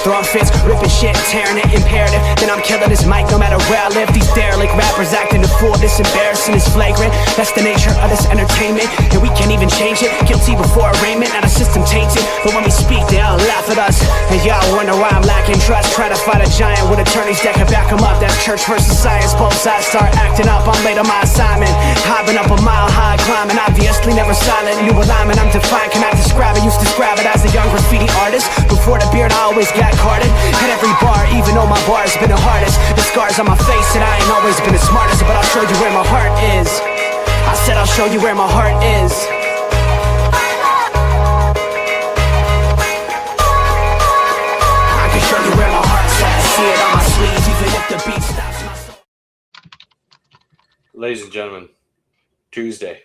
throwing fits, ripping shit, tearing it, imperative. Then I'm killing this mic no matter where I live. These derelict rappers acting a fool, this embarrassing is flagrant. That's the nature of this entertainment, and we can't even change it. Guilty before arraignment, now the system tainted. But when we speak, they all laugh at us. And y'all wonder why I'm lacking trust. Try to fight a giant with attorneys that can back them up. That's church versus science, both sides start acting up. I'm late on my assignment, hopping up a mile high, climbing, obviously never silent. New alignment, I'm defiant, cannot describe it. Used to describe it as a young graffiti artist. Before the beard, I always got carded. Hit every bar, even though my bar has been the hardest. The scars on my face, and I ain't always been the smartest. But I'll show you where my heart is. I said I'll show you where my heart is. I can show you where my heart's at. See it on my sleeves, even if the beat stops my soul. Ladies and gentlemen, Tuesday.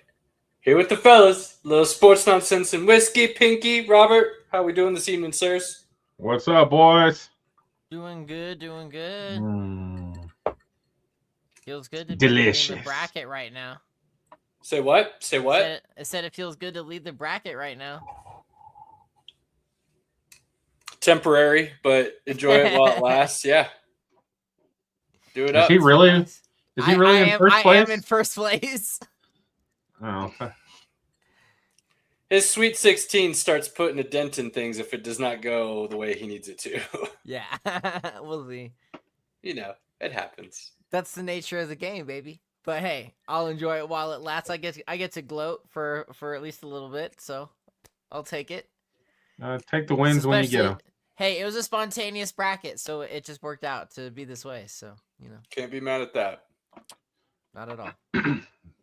Here with the fellas, little sports nonsense and whiskey. Pinky, Robert, how we doing this evening, sirs? What's up, boys? Doing good, doing good. Feels good to be Delicious. leading the bracket right now. Say what? Say what? I said it feels good to lead the bracket right now. Temporary, but enjoy it while it lasts. Yeah. Do it Is up. he really? Is he really in first place? I am in first place. Oh, okay. His Sweet 16 starts putting a dent in things if it does not go the way he needs it to. Yeah, we'll see. You know, it happens. That's the nature of the game, baby. But hey, I'll enjoy it while it lasts. I get to gloat for at least a little bit, so I'll take it. Take the wins when you get them. Hey, it was a spontaneous bracket, so it just worked out to be this way. So, you know. Can't be mad at that. Not at all.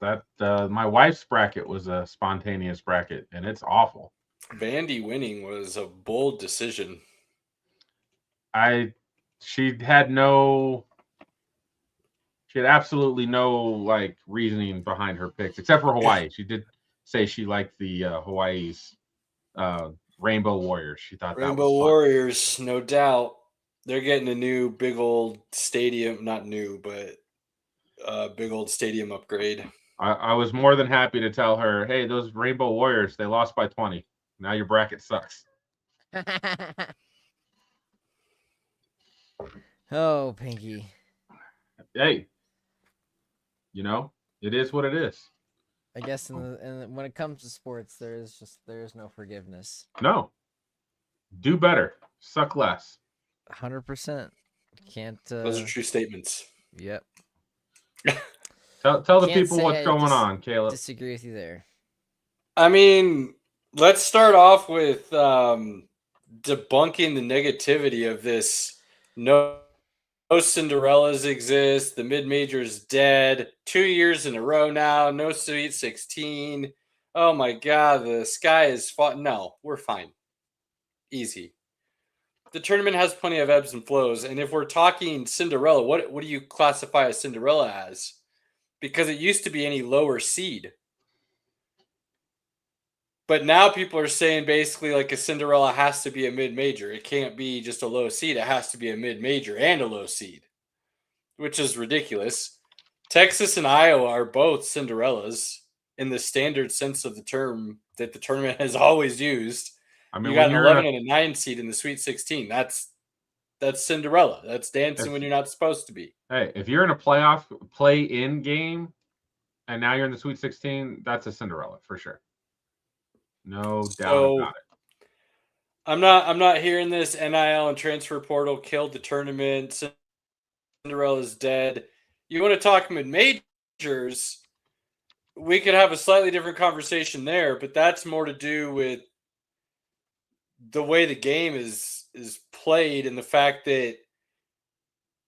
That my wife's bracket was a spontaneous bracket, and it's awful. Vandy winning was a bold decision. She had absolutely no like reasoning behind her picks, except for Hawaii. She did say she liked the Hawaii's Rainbow Warriors. She thought Rainbow that was fun. Warriors, no doubt. They're getting a new big old stadium, not new, but big old stadium upgrade. I was more than happy to tell her, hey, those Rainbow Warriors, they lost by 20. Now your bracket sucks. Oh, Pinky. Hey, you know, it is what it is. I guess when it comes to sports, there is no forgiveness. No. Do better. Suck less. 100%. Can't. Those are true statements. Yep. Tell the people what's going on, Caleb. Disagree with you there. I mean, let's start off with debunking the negativity of this. No Cinderellas exist. The mid-major's dead. 2 years in a row now. No Sweet 16. Oh my God, the sky is fought. No, we're fine. Easy. The tournament has plenty of ebbs and flows. And if we're talking Cinderella, what do you classify a Cinderella as? Because it used to be any lower seed. But now people are saying basically like a Cinderella has to be a mid-major. It can't be just a low seed. It has to be a mid-major and a low seed, which is ridiculous. Texas and Iowa are both Cinderellas in the standard sense of the term that the tournament has always used. I mean, you got an 11 and a 9 seed in the Sweet 16. That's Cinderella. That's dancing when you're not supposed to be. Hey, if you're in a playoff play-in game and now you're in the Sweet 16, that's a Cinderella for sure. No doubt about it. I'm not hearing this NIL and transfer portal killed the tournament. Cinderella's dead. You want to talk mid-majors? We could have a slightly different conversation there, but that's more to do with the way the game is played and the fact that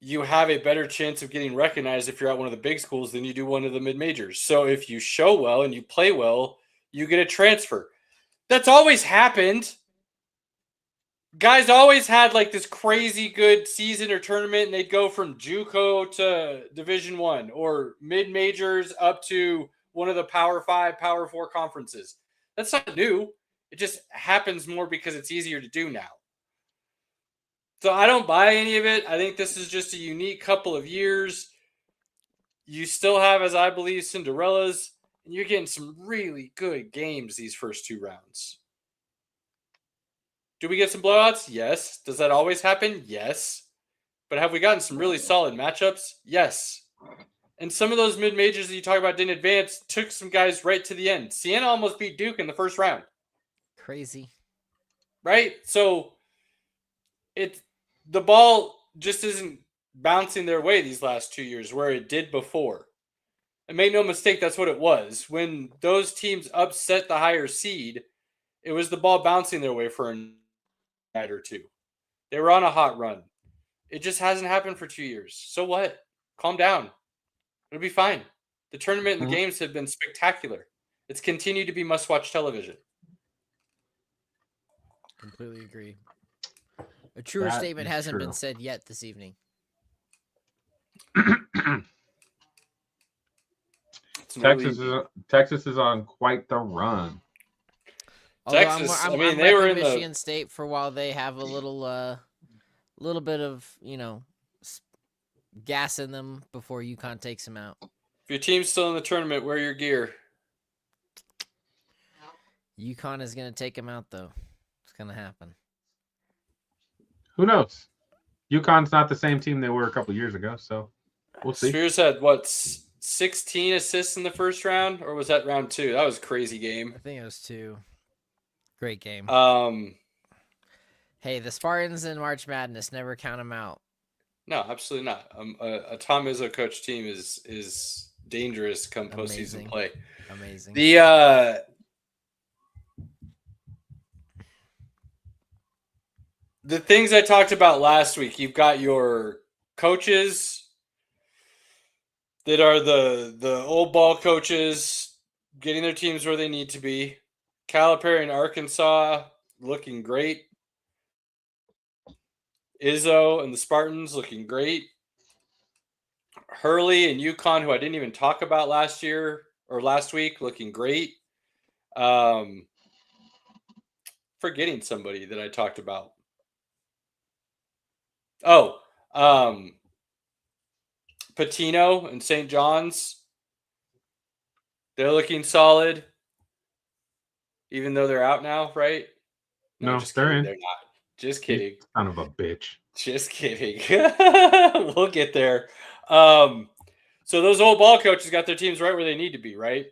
you have a better chance of getting recognized if you're at one of the big schools than you do one of the mid-majors. So if you show well and you play well, you get a transfer. That's always happened. Guys always had like this crazy good season or tournament, and they'd go from JUCO to Division I or mid-majors up to one of the Power 5, Power 4 conferences. That's not new. It just happens more because it's easier to do now. So I don't buy any of it. I think this is just a unique couple of years. You still have, as I believe, Cinderellas, and you're getting some really good games these first two rounds. Do we get some blowouts? Yes. Does that always happen? Yes. But have we gotten some really solid matchups? Yes. And some of those mid-majors that you talk about didn't advance, took some guys right to the end. Siena almost beat Duke in the first round. Crazy. Right? So the ball just isn't bouncing their way these last 2 years where it did before. And make no mistake, that's what it was. When those teams upset the higher seed, it was the ball bouncing their way for a night or two. They were on a hot run. It just hasn't happened for 2 years. So what? Calm down. It'll be fine. The tournament and the games have been spectacular. It's continued to be must-watch television. Completely agree. A truer That statement is hasn't true. been said yet this evening. Texas is on quite the run. Although Texas, I'm they were in Michigan State for while they have a little bit of, gas in them before UConn takes them out. If your team's still in the tournament, wear your gear. UConn is going to take them out, though. It's going to happen. Who knows? UConn's not the same team they were a couple years ago, so we'll see. Spears had, 16 assists in the first round? Or was that round 2? That was a crazy game. I think it was 2. Great game. Hey, the Spartans in March Madness, never count them out. No, absolutely not. A Tom Izzo coach team is dangerous come postseason play. Amazing. The things I talked about last week, you've got your coaches that are the old ball coaches getting their teams where they need to be. Calipari in Arkansas looking great. Izzo and the Spartans looking great. Hurley and UConn, who I didn't even talk about last week, looking great. Forgetting somebody that I talked about. Patino and St. John's. They're looking solid. Even though they're out now, right? No, just they're kidding. in. They're not. Just kidding. Son of a bitch. Just kidding. We'll get there. So those old ball coaches got their teams right where they need to be, right?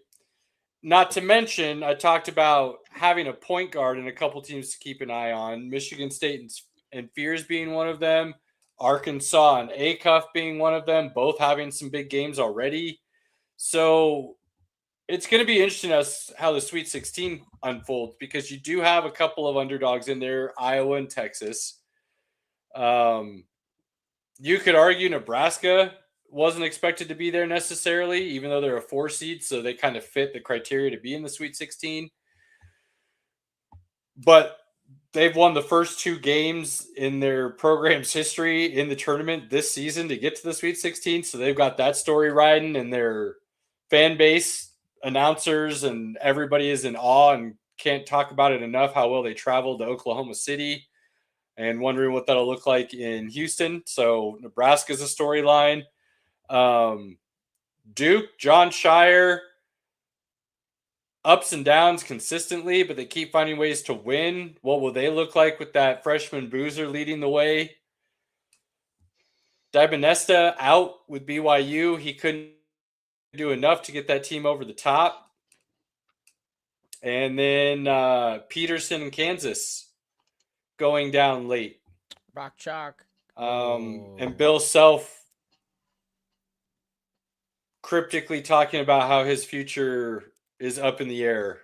Not to mention, I talked about having a point guard and a couple teams to keep an eye on. Michigan State and Fears being one of them. Arkansas and Acuff being one of them, both having some big games already. So it's going to be interesting as how the Sweet 16 unfolds because you do have a couple of underdogs in there, Iowa and Texas. You could argue Nebraska wasn't expected to be there necessarily, even though they're a 4 seed, so they kind of fit the criteria to be in the Sweet 16. But they've won the first 2 games in their program's history in the tournament this season to get to the Sweet 16, so they've got that story riding, and their fan base, announcers, and everybody is in awe and can't talk about it enough how well they traveled to Oklahoma City and wondering what that'll look like in Houston. So Nebraska's a storyline. Duke, John Shire, ups and downs consistently, but they keep finding ways to win. What will they look like with that freshman Boozer leading the way? Dibanesta out with BYU. He couldn't do enough to get that team over the top. And then Peterson and Kansas going down late. Rock chalk. And Bill Self cryptically talking about how his future is up in the air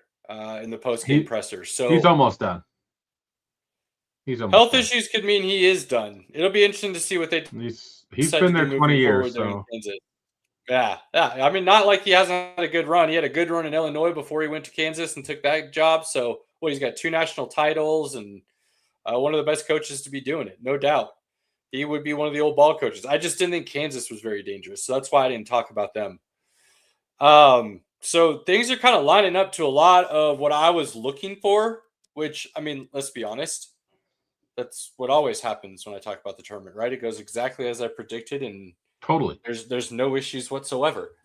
in the post-game presser. So he's almost done. Health issues could mean he is done. It'll be interesting to see what they. He's been there 20 years, so. Yeah. I mean, not like he hasn't had a good run. He had a good run in Illinois before he went to Kansas and took that job. So, he's got 2 national titles and one of the best coaches to be doing it, no doubt. He would be one of the old ball coaches. I just didn't think Kansas was very dangerous, so that's why I didn't talk about them. So things are kind of lining up to a lot of what I was looking for, which, I mean, let's be honest. That's what always happens when I talk about the tournament, right? It goes exactly as I predicted, and totally there's no issues whatsoever.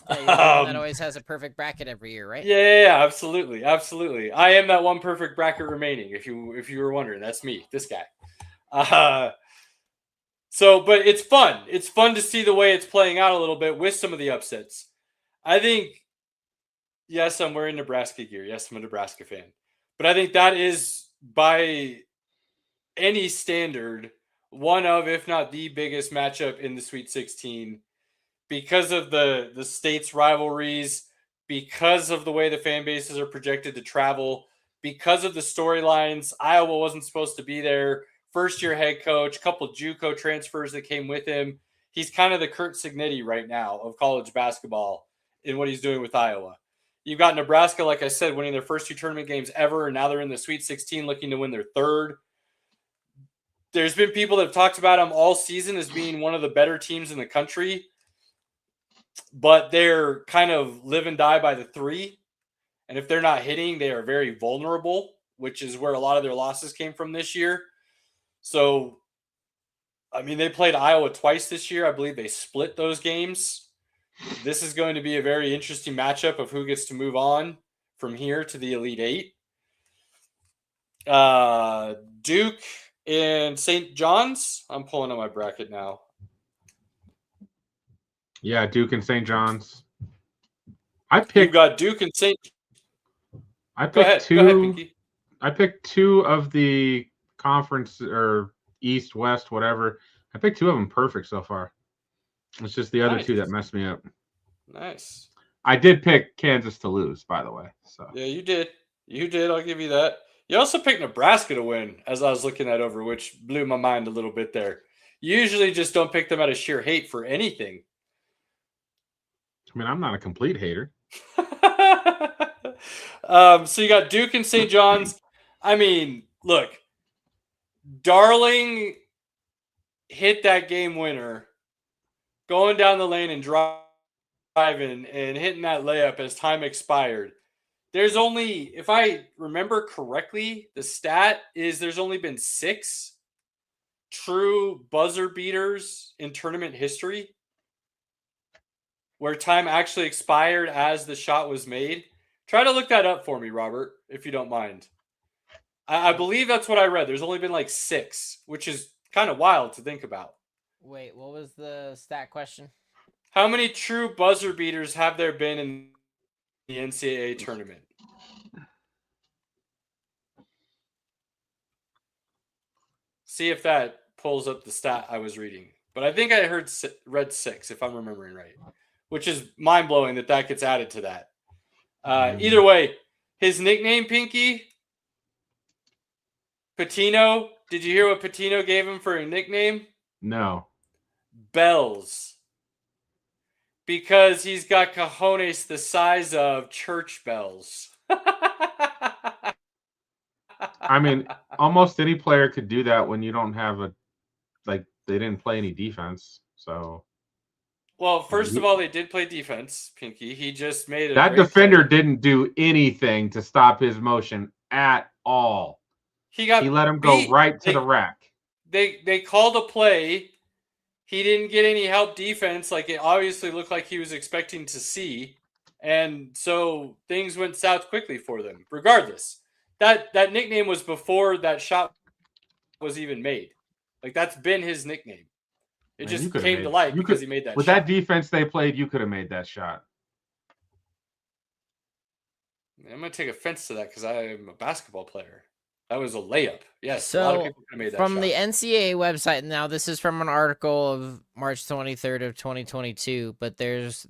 Yeah, you're the one that always has a perfect bracket every year, right? Yeah, absolutely, absolutely. I am that one perfect bracket remaining. If you were wondering, that's me, this guy. But it's fun. It's fun to see the way it's playing out a little bit with some of the upsets. I think, yes, I'm wearing Nebraska gear. Yes, I'm a Nebraska fan. But I think that is, by any standard, one of, if not the biggest matchup in the Sweet 16 because of the state's rivalries, because of the way the fan bases are projected to travel, because of the storylines. Iowa wasn't supposed to be there. First-year head coach, couple JUCO transfers that came with him. He's kind of the Kurt Signetti right now of college basketball in what he's doing with Iowa. You've got Nebraska, like I said, winning their first 2 tournament games ever, and now they're in the Sweet 16 looking to win their 3rd. There's been people that have talked about them all season as being one of the better teams in the country, but they're kind of live and die by the 3. And if they're not hitting, they are very vulnerable, which is where a lot of their losses came from this year. So, I mean, they played Iowa twice this year. I believe they split those games. This is going to be a very interesting matchup of who gets to move on from here to the Elite 8. Duke and St. John's. I'm pulling up my bracket now. Yeah, Duke and St. John's. You've got Duke and St. I picked Go ahead, Pinky. I picked 2 of the conference or East, West, whatever. I picked 2 of them perfect so far. It's just the other 2 that messed me up. Nice. I did pick Kansas to lose, by the way. So yeah, you did. You did. I'll give you that. You also picked Nebraska to win, as I was looking that over, which blew my mind a little bit there. You usually just don't pick them out of sheer hate for anything. I mean, I'm not a complete hater. So you got Duke and St. John's. I mean, look, Darling hit that game winner, going down the lane and driving and hitting that layup as time expired. There's only, if I remember correctly, the stat is there's only been 6 true buzzer beaters in tournament history where time actually expired as the shot was made. Try to look that up for me, Robert, if you don't mind. I believe that's what I read. There's only been like 6, which is kind of wild to think about. Wait, what was the stat question? How many true buzzer beaters have there been in the NCAA tournament? See if that pulls up the stat I was reading. But I think I read 6, if I'm remembering right, which is mind-blowing that gets added to that. Either way, his nickname, Pinky, Patino. Did you hear what Patino gave him for a nickname? No. Bells. Because he's got cojones the size of church bells. I mean, almost any player could do that when you don't have they didn't play any defense. So, well, first of all, they did play defense, Pinky. He just made that defender didn't do anything to stop his motion at all. He let him go right to the rack. They called a play. He didn't get any help defense, like it obviously looked like he was expecting to see. And so things went south quickly for them. Regardless, that nickname was before that shot was even made. Like, that's been his nickname. It just came to light because he made that shot. With that defense they played, you could have made that shot. I'm going to take offense to that because I am a basketball player. That was a layup. Yes, so a lot of people could have made that from shot. the NCAA website, now this is from an article of March 23rd of 2022, but there's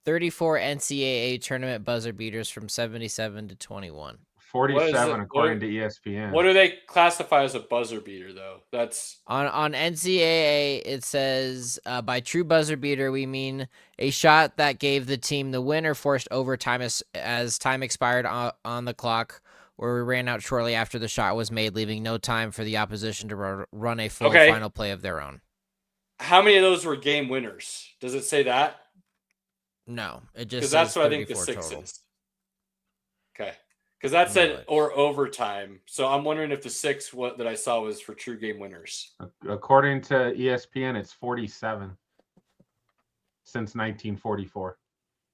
34 NCAA tournament buzzer beaters from 77 to 21. 47 according to ESPN. What do they classify as a buzzer beater, though? That's on NCAA. It says by true buzzer beater we mean a shot that gave the team the win or forced overtime as time expired on the clock, or we ran out shortly after the shot was made, leaving no time for the opposition to run a full final play of their own. How many of those were game winners? Does it say that? No, it just because that's what I think the 6 total. Is. Okay. Because that said or overtime. So I'm wondering if the 6 that I saw was for true game winners. According to ESPN, it's 47 since 1944.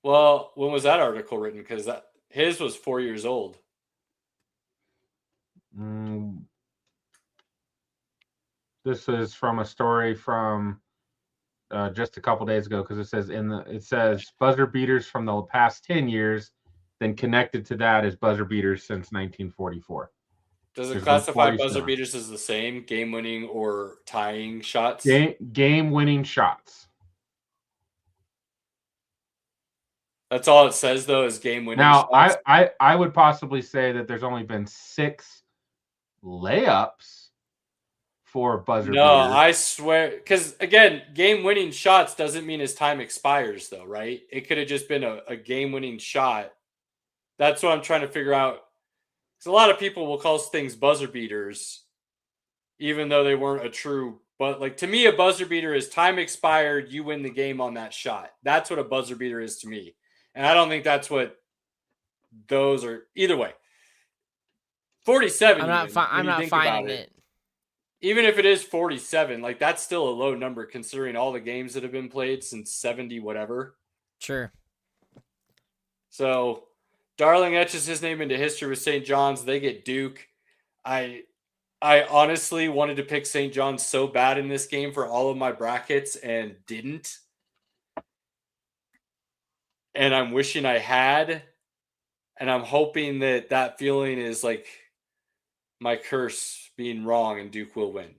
Well, when was that article written? Because his was 4 years old. This is from a story from just a couple days ago, because it says buzzer beaters from the past 10 years. Then connected to that is buzzer beaters since 1944. Does it There's been classify 47. buzzer beaters as the same, game-winning or tying shots? Game-winning shots. That's all it says, though, is game-winning Now, shots. I would possibly say that there's only been 6 layups for buzzer beaters. No, I swear, because again, game-winning shots doesn't mean his time expires, though, right? It could have just been a game-winning shot. That's what I'm trying to figure out. Because a lot of people will call things buzzer beaters, even though they weren't a true. But like to me, a buzzer beater is time expired, you win the game on that shot. That's what a buzzer beater is to me, and I don't think that's what those are. Either way, 47. I'm not finding it. Even if it is 47, like that's still a low number considering all the games that have been played since 70 whatever. Sure. So Darling etches his name into history with St. John's. They get Duke. I honestly wanted to pick St. John's so bad in this game for all of my brackets and didn't. And I'm wishing I had. And I'm hoping that feeling is like my curse being wrong and Duke will win.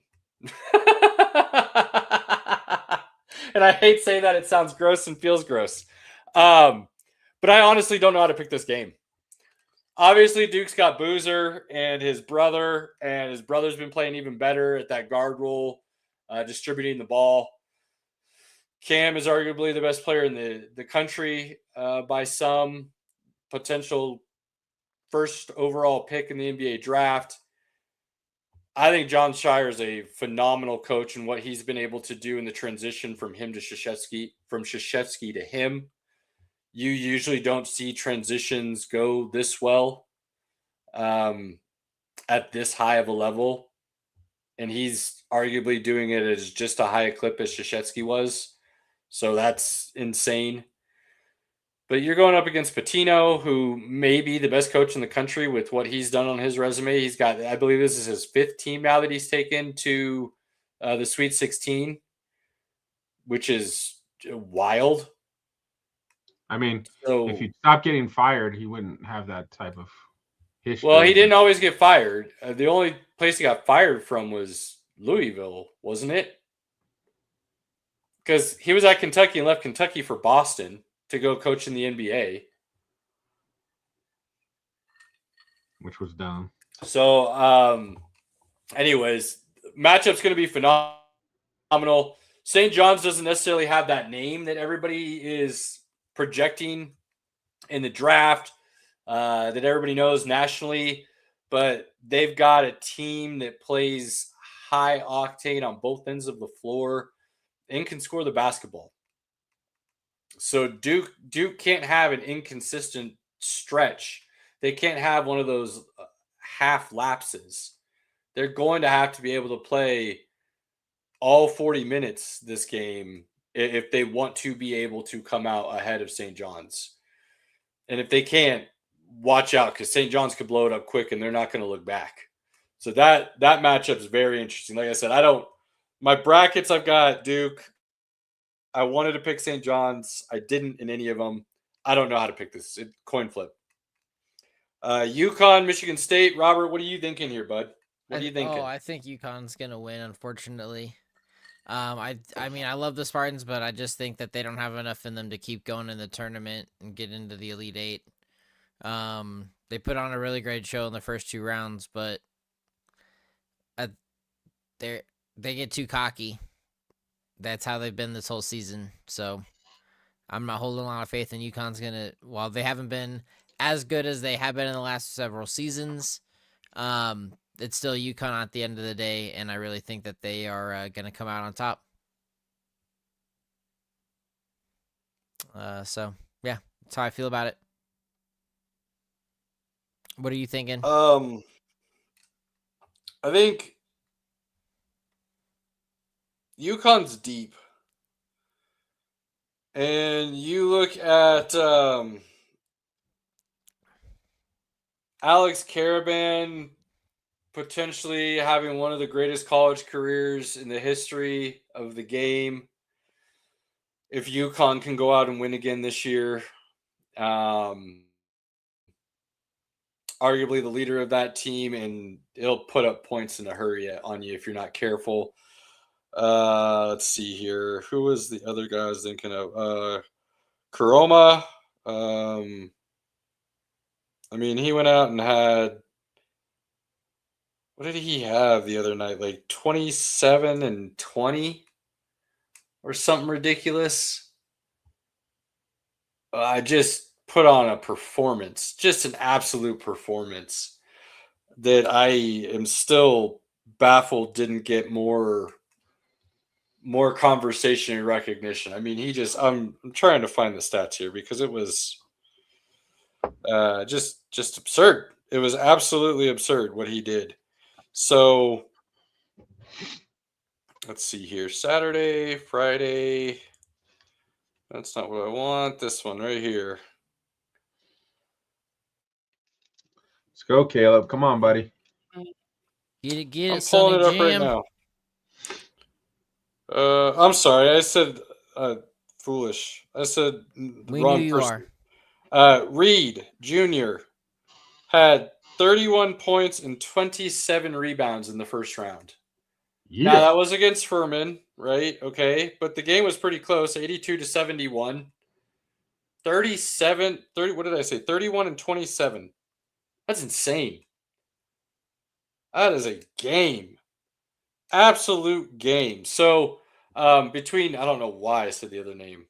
And I hate saying that. It sounds gross and feels gross. But I honestly don't know how to pick this game. Obviously, Duke's got Boozer and his brother's been playing even better at that guard role, distributing the ball. Cam is arguably the best player in the country by some, potential first overall pick in the NBA draft. I think John Shire is a phenomenal coach and what he's been able to do in the transition from him to Krzyzewski to him. You usually don't see transitions go this well at this high of a level. And he's arguably doing it as just a high a clip as Krzyzewski was. So that's insane. But you're going up against Pitino, who may be the best coach in the country with what he's done on his resume. He's got, I believe this is his 5th team now that he's taken to the Sweet 16, which is wild. I mean, if you stop getting fired, he wouldn't have that type of history. Well, he didn't always get fired. The only place he got fired from was Louisville, wasn't it? Because he was at Kentucky and left Kentucky for Boston to go coach in the NBA. Which was dumb. So, anyways, matchup's going to be phenomenal. St. John's doesn't necessarily have that name that everybody is projecting in the draft, that everybody knows nationally, but they've got a team that plays high octane on both ends of the floor and can score the basketball. So Duke can't have an inconsistent stretch. They can't have one of those half lapses. They're going to have to be able to play all 40 minutes this game if they want to be able to come out ahead of St. John's. And if they can't, watch out, because St. John's could blow it up quick and they're not going to look back. So that matchup is very interesting. Like I said, my brackets, I've got Duke. I wanted to pick St. John's. I didn't in any of them. I don't know how to pick this. Coin flip. UConn, Michigan State. Robert, what are you thinking here, bud? What are you thinking? I think UConn's going to win, unfortunately. I mean, I love the Spartans, but I just think that they don't have enough in them to keep going in the tournament and get into the Elite Eight. They put on a really great show in the first 2 rounds, but they get too cocky. That's how they've been this whole season. So I'm not holding a lot of faith in UConn's gonna. While they haven't been as good as they have been in the last several seasons, it's still UConn at the end of the day, and I really think that they are gonna come out on top. So yeah, that's how I feel about it. What are you thinking? I think UConn's deep. And you look at Alex Caravan potentially having one of the greatest college careers in the history of the game. If UConn can go out and win again this year, arguably the leader of that team, and he'll put up points in a hurry on you if you're not careful. Let's see here. Who was the other guy I was thinking of? Kuroma. He went out and had, what did he have the other night? Like 27 and 20 or something ridiculous. I just put on a performance, just an absolute performance that I am still baffled didn't get more conversation and recognition. I'm trying to find the stats here because it was just absurd. It was absolutely absurd what he did. So let's see here. Saturday, Friday. That's not what I want. This one right here. Let's go, Caleb. Come on, buddy. Get it, I'm pulling it up Jam. right now. I'm sorry. I said foolish. I said We wrong knew you person. are. Reed Jr. had 31 points and 27 rebounds in the first round. Yeah. Now, that was against Furman, right? Okay. But the game was pretty close, 82-71. 30, what did I say? 31 and 27. That's insane. That is a game. Absolute game. So, I don't know why I said the other name.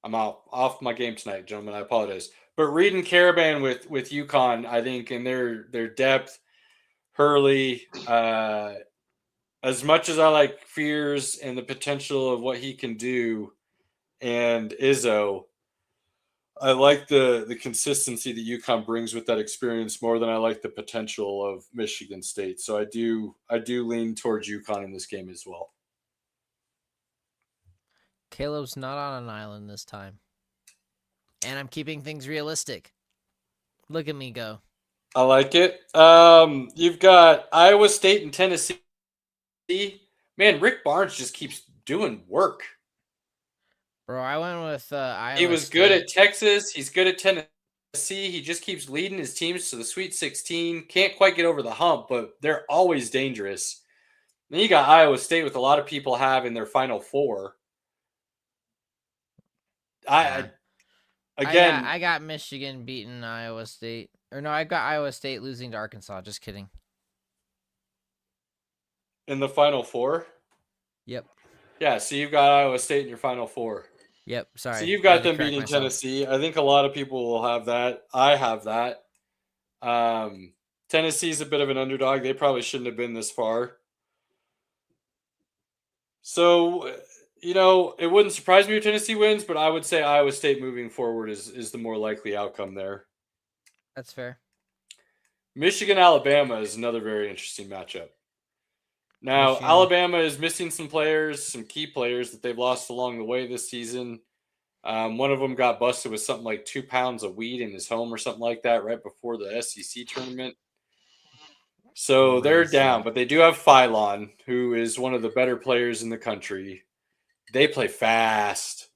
I'm off my game tonight, gentlemen. I apologize. But Reed and Caravan with UConn, I think, in their depth, Hurley, as much as I like Fears and the potential of what he can do, and Izzo, I like the consistency that UConn brings with that experience more than I like the potential of Michigan State. So I do lean towards UConn in this game as well. Caleb's not on an island this time. And I'm keeping things realistic. Look at me go. I like it. You've got Iowa State and Tennessee. Man, Rick Barnes just keeps doing work. Bro, I went with Iowa He was State. good at Texas. He's good at Tennessee. He just keeps leading his teams to the Sweet 16. Can't quite get over the hump, but they're always dangerous. Then you got Iowa State with a lot of people have in their Final Four. I got Michigan beating Iowa State. Or no, I got Iowa State losing to Arkansas. Just kidding. In the Final Four? Yep. Yeah, so you've got Iowa State in your Final Four. Yep, sorry. So you've got them beating Tennessee. I think a lot of people will have that. I have that. Tennessee's a bit of an underdog. They probably shouldn't have been this far. So, it wouldn't surprise me if Tennessee wins, but I would say Iowa State moving forward is the more likely outcome there. That's fair. Michigan-Alabama is another very interesting matchup. Now, Michigan. Alabama is missing some players, some key players that they've lost along the way this season. One of them got busted with something like 2 pounds of weed in his home or something like that right before the SEC tournament. So they're down, but they do have Phylon, who is one of the better players in the country. They play fast.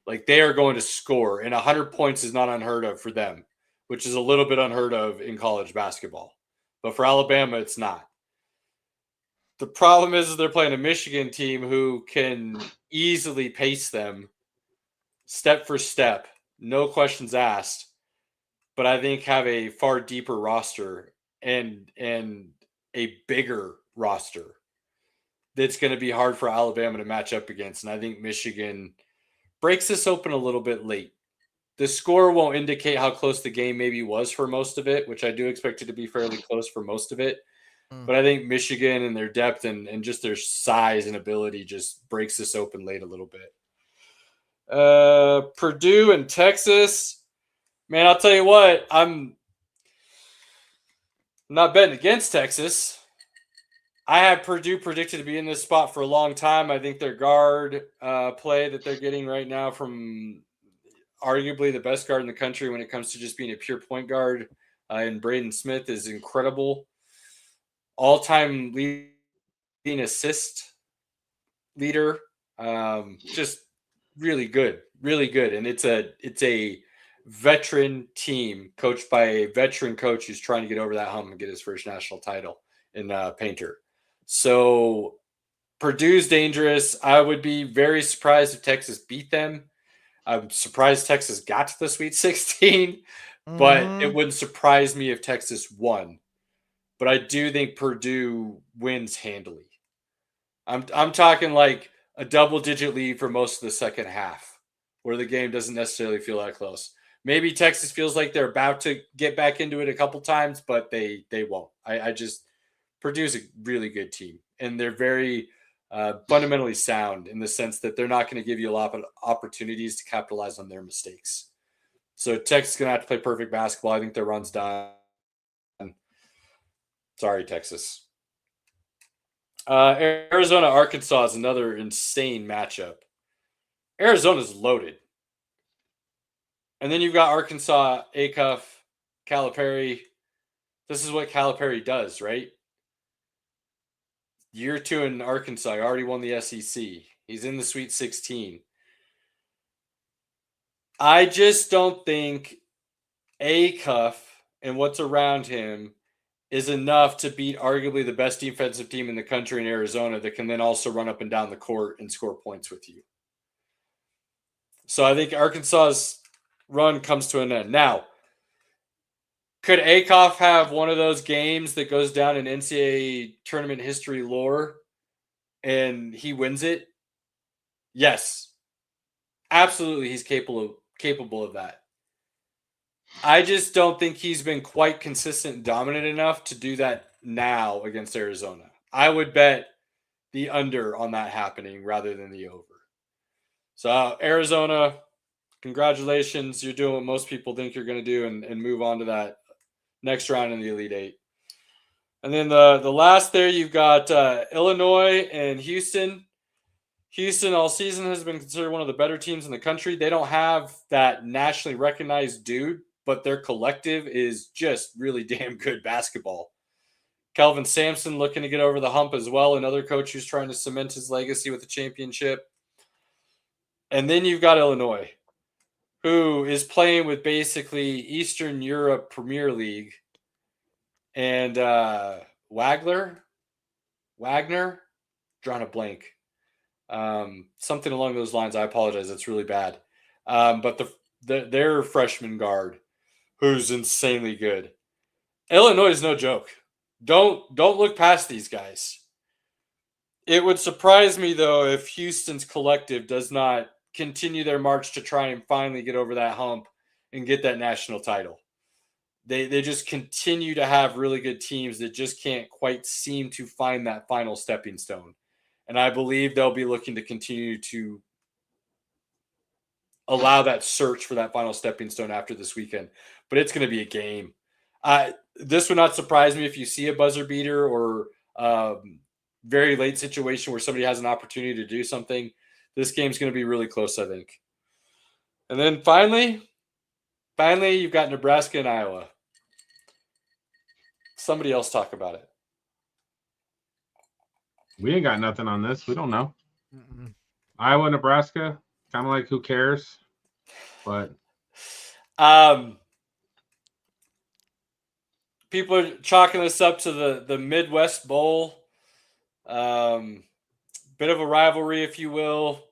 Like, they are going to score, and 100 points is not unheard of for them, which is a little bit unheard of in college basketball. But for Alabama, it's not. The problem is they're playing a Michigan team who can easily pace them step for step, no questions asked, but I think have a far deeper roster and a bigger roster that's going to be hard for Alabama to match up against. And I think Michigan breaks this open a little bit late. The score won't indicate how close the game maybe was for most of it, which I do expect it to be fairly close for most of it. But I think Michigan and their depth and just their size and ability just breaks this open late a little bit. Purdue and Texas. Man, I'll tell you what, I'm not betting against Texas. I have Purdue predicted to be in this spot for a long time. I think their guard play that they're getting right now from arguably the best guard in the country when it comes to just being a pure point guard and Braden Smith is incredible. All-time leading assist leader. Just really good. And it's a veteran team coached by a veteran coach who's trying to get over that hump and get his first national title in Painter. So Purdue's dangerous. I would be very surprised if Texas beat them. I'm surprised Texas got to the Sweet 16, but it wouldn't surprise me if Texas won. But I do think Purdue wins handily. I'm talking like a double-digit lead for most of the second half, where the game doesn't necessarily feel that close. Maybe Texas feels like they're about to get back into it a couple times, but they won't. Purdue's a really good team, and they're very fundamentally sound in the sense that they're not going to give you a lot of opportunities to capitalize on their mistakes. So Texas is going to have to play perfect basketball. I think their run's done. Sorry, Texas. Arizona, Arkansas is another insane matchup. Arizona's loaded. And then you've got Arkansas, Acuff, Calipari. This is what Calipari does, right? Year 2 in Arkansas, he already won the SEC. He's in the Sweet 16. I just don't think Acuff and what's around him is enough to beat arguably the best defensive team in the country in Arizona that can then also run up and down the court and score points with you. So I think Arkansas's run comes to an end. Now, could Acuff have one of those games that goes down in NCAA tournament history lore and he wins it? Yes. Absolutely, he's capable of that. I just don't think he's been quite consistent and dominant enough to do that now against Arizona. I would bet the under on that happening rather than the over. So Arizona, congratulations. You're doing what most people think you're going to do and move on to that next round in the Elite Eight. And then the last there, you've got Illinois and Houston. Houston all season has been considered one of the better teams in the country. They don't have that nationally recognized dude, but their collective is just really damn good basketball. Kelvin Sampson looking to get over the hump as well. Another coach who's trying to cement his legacy with a championship. And then you've got Illinois, who is playing with basically Eastern Europe Premier League. And Wagner, drawing a blank. Something along those lines. I apologize. That's really bad. But their freshman guard, who's insanely good. Illinois is no joke. Don't look past these guys. It would surprise me, though, if Houston's collective does not continue their march to try and finally get over that hump and get that national title. They just continue to have really good teams that just can't quite seem to find that final stepping stone. And I believe they'll be looking to continue to allow that search for that final stepping stone after this weekend. But it's going to be a game. This would not surprise me if you see a buzzer beater or very late situation where somebody has an opportunity to do something. This game's going to be really close, I think. And then finally, you've got Nebraska and Iowa. Somebody else talk about it. We ain't got nothing on this. We don't know. Iowa, Nebraska, kind of like who cares? But people are chalking this up to the Midwest Bowl. Bit of a rivalry, if you will.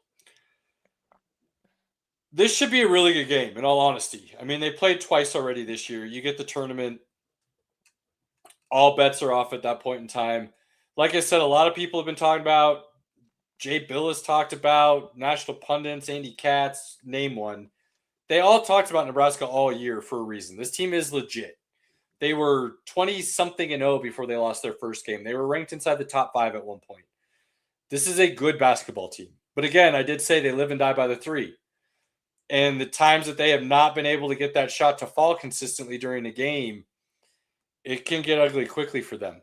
This should be a really good game, in all honesty. I mean, they played twice already this year. You get the tournament. All bets are off at that point in time. Like I said, a lot of people have been talking about, Jay Bill has talked about, national pundits, Andy Katz, name one. They all talked about Nebraska all year for a reason. This team is legit. They were 20-something-0 before they lost their first game. They were ranked inside the top 5 at one point. This is a good basketball team. But again, I did say they live and die by the 3. And the times that they have not been able to get that shot to fall consistently during a game, it can get ugly quickly for them.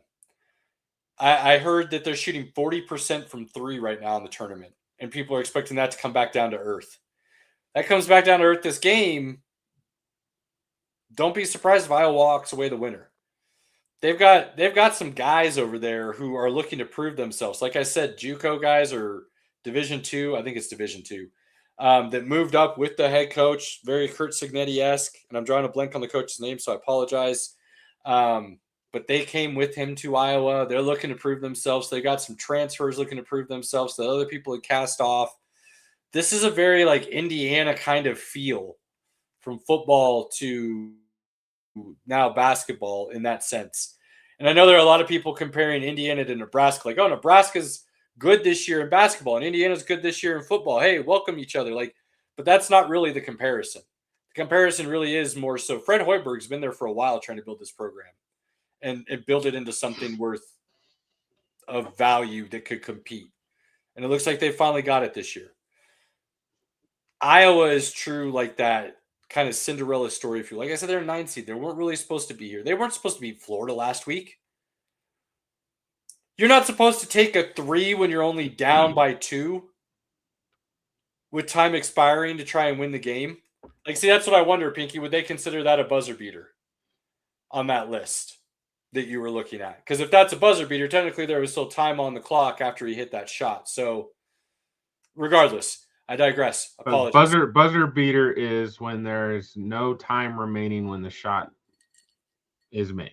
I heard that they're shooting 40% from 3 right now in the tournament, and people are expecting that to come back down to earth. That comes back down to earth this game. Don't be surprised if Iowa walks away the winner. They've got some guys over there who are looking to prove themselves. Like I said, JUCO guys or Division II, I think it's Division II, that moved up with the head coach, very Kurt Signetti-esque, and I'm drawing a blank on the coach's name, so I apologize. But they came with him to Iowa. They're looking to prove themselves. They got some transfers looking to prove themselves that other people had cast off. This is a very like Indiana kind of feel from football to now basketball in that sense. And I know there are a lot of people comparing Indiana to Nebraska, like, oh, Nebraska's good this year in basketball and Indiana's good this year in football. Hey, welcome each other. Like, but that's not really the comparison. The comparison really is more so Fred Hoiberg's been there for a while trying to build this program and build it into something worth of value that could compete. And it looks like they finally got it this year. Iowa is true like that kind of Cinderella story, if you like. I said, they're a 9 seed. They weren't really supposed to be here. They weren't supposed to beat Florida last week. You're not supposed to take a 3 when you're only down by 2 with time expiring to try and win the game. Like, see, that's what I wonder, Pinky. Would they consider that a buzzer beater on that list that you were looking at? Because if that's a buzzer beater, technically there was still time on the clock after he hit that shot. So regardless, I digress. Apologies. Buzzer beater is when there's no time remaining when the shot is made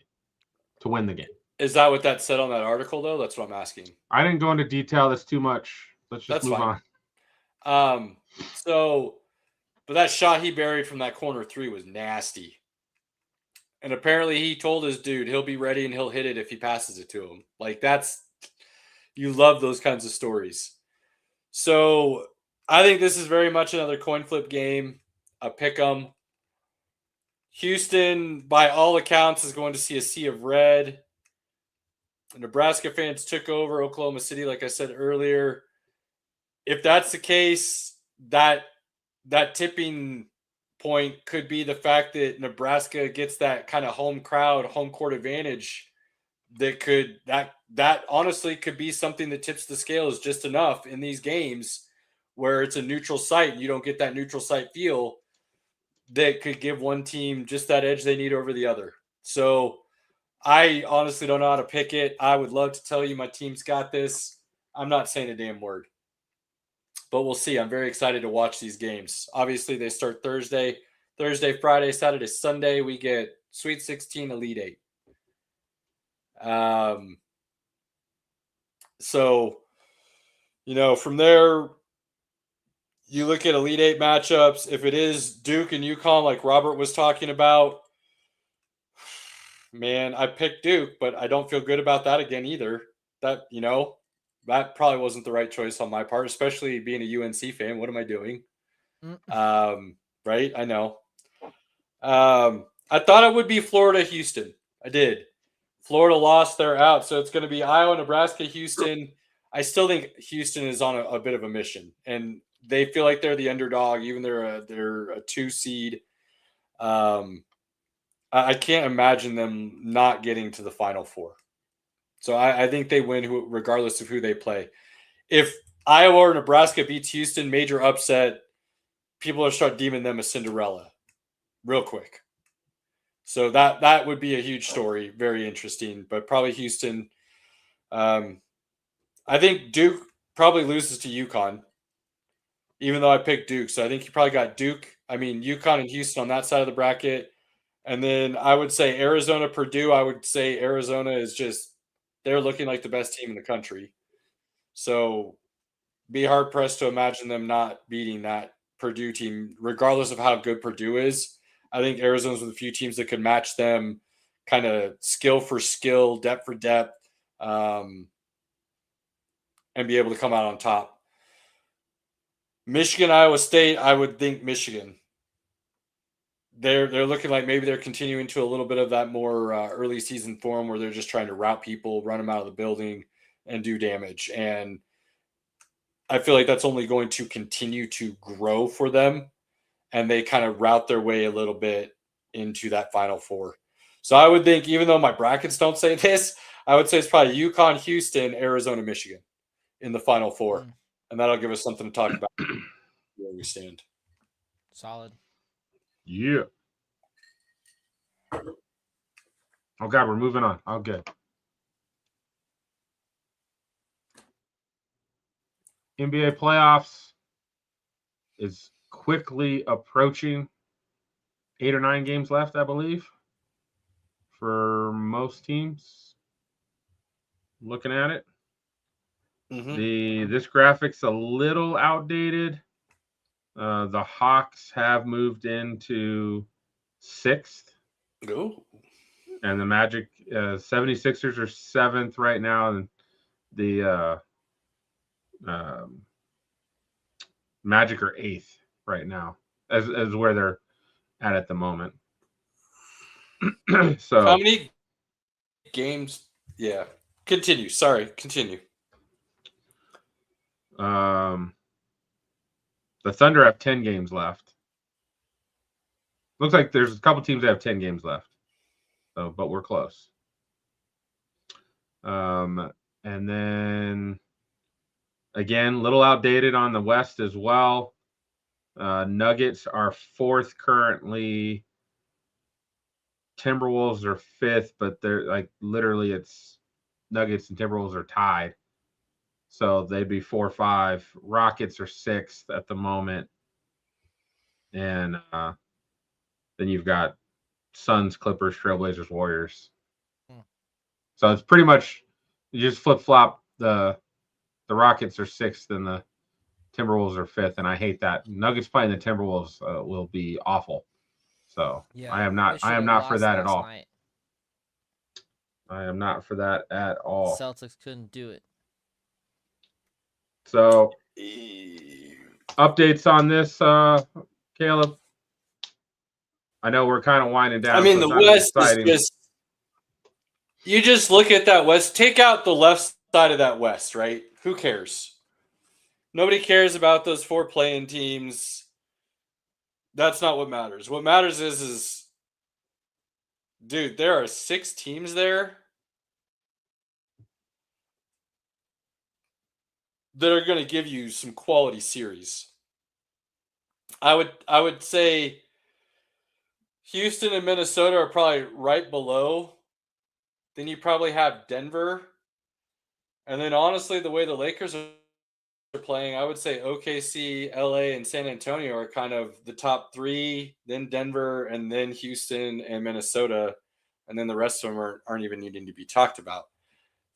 to win the game. Is that what that said on that article, though? That's what I'm asking. I didn't go into detail. That's too much. Let's just move on. But that shot he buried from that corner 3 was nasty. And apparently he told his dude he'll be ready and he'll hit it if he passes it to him. Like, you love those kinds of stories. So I think this is very much another coin flip game, a pick 'em. Houston, by all accounts, is going to see a sea of red. The Nebraska fans took over Oklahoma City, like I said earlier. If that's the case, that tipping point could be the fact that Nebraska gets that kind of home crowd, home court advantage that honestly could be something that tips the scales just enough in these games where it's a neutral site and you don't get that neutral site feel that could give one team just that edge they need over the other. So I honestly don't know how to pick it. I would love to tell you my team's got this. I'm not saying a damn word. But we'll see. I'm very excited to watch these games. Obviously, they start Thursday, Friday, Saturday, Sunday. We get Sweet 16, Elite 8. So, from there, you look at Elite 8 matchups. If it is Duke and UConn, like Robert was talking about, man, I picked Duke, but I don't feel good about that again either. That probably wasn't the right choice on my part, especially being a UNC fan. What am I doing? Right? I know. I thought it would be Florida, Houston. I did. Florida lost, they're out. So it's going to be Iowa, Nebraska, Houston. I still think Houston is on a bit of a mission, and they feel like they're the underdog, even they're a 2 seed. I can't imagine them not getting to the Final Four. So I think they win regardless of who they play. If Iowa or Nebraska beats Houston, major upset, people will start deeming them a Cinderella real quick. So that would be a huge story. Very interesting, but probably Houston. I think Duke probably loses to UConn, even though I picked Duke. So I think you probably got UConn and Houston on that side of the bracket. And then I would say Arizona, Purdue. I would say Arizona is they're looking like the best team in the country. So be hard-pressed to imagine them not beating that Purdue team, regardless of how good Purdue is. I think Arizona's one of the few teams that could match them kind of skill for skill, depth for depth, and be able to come out on top. Michigan, Iowa State, I would think Michigan. They're looking like maybe they're continuing to a little bit of that more early season form where they're just trying to route people, run them out of the building, and do damage. And I feel like that's only going to continue to grow for them, and they kind of route their way a little bit into that Final Four. So I would think, even though my brackets don't say this, I would say it's probably UConn, Houston, Arizona, Michigan in the Final Four. And that'll give us something to talk about where we stand. Solid. Yeah. Oh, God, we're moving on. Oh, good. NBA playoffs is quickly approaching. 8 or 9 games left, I believe, for most teams. Looking at it. This graphic's a little outdated. The Hawks have moved into 6th. Ooh. And the Magic 76ers are 7th right now. And the Magic are 8th right now, as where they're at the moment. So how many games? Yeah. Continue. Sorry. Continue. The Thunder have 10 games left. Looks like there's a couple teams that have 10 games left. So, but we're close. And then again, a little outdated on the West as well. Nuggets are 4th currently. Timberwolves are 5th, but they're like literally it's Nuggets and Timberwolves are tied. So they'd be 4-5. Rockets are 6th at the moment. And then you've got Suns, Clippers, Trailblazers, Warriors. So it's pretty much you just flip-flop. The Rockets are 6th and the Timberwolves are 5th, and I hate that. Nuggets playing the Timberwolves will be awful. So Yeah, I am not for that at all. Night. I am not for that at all. Celtics couldn't do it. So updates on this, Caleb. I know we're kind of winding down. I mean, the West is just you just look at that West. Take out the left side of that West, right? Who cares? Nobody cares about those 4 play-in teams. That's not what matters. What matters is dude, there are 6 teams there that are going to give you some quality series. I would say Houston and Minnesota are probably right below. Then you probably have Denver. And then honestly, the way the Lakers are playing, I would say OKC, LA, and San Antonio are kind of the top 3, then Denver, and then Houston and Minnesota. And then the rest of them aren't even needing to be talked about.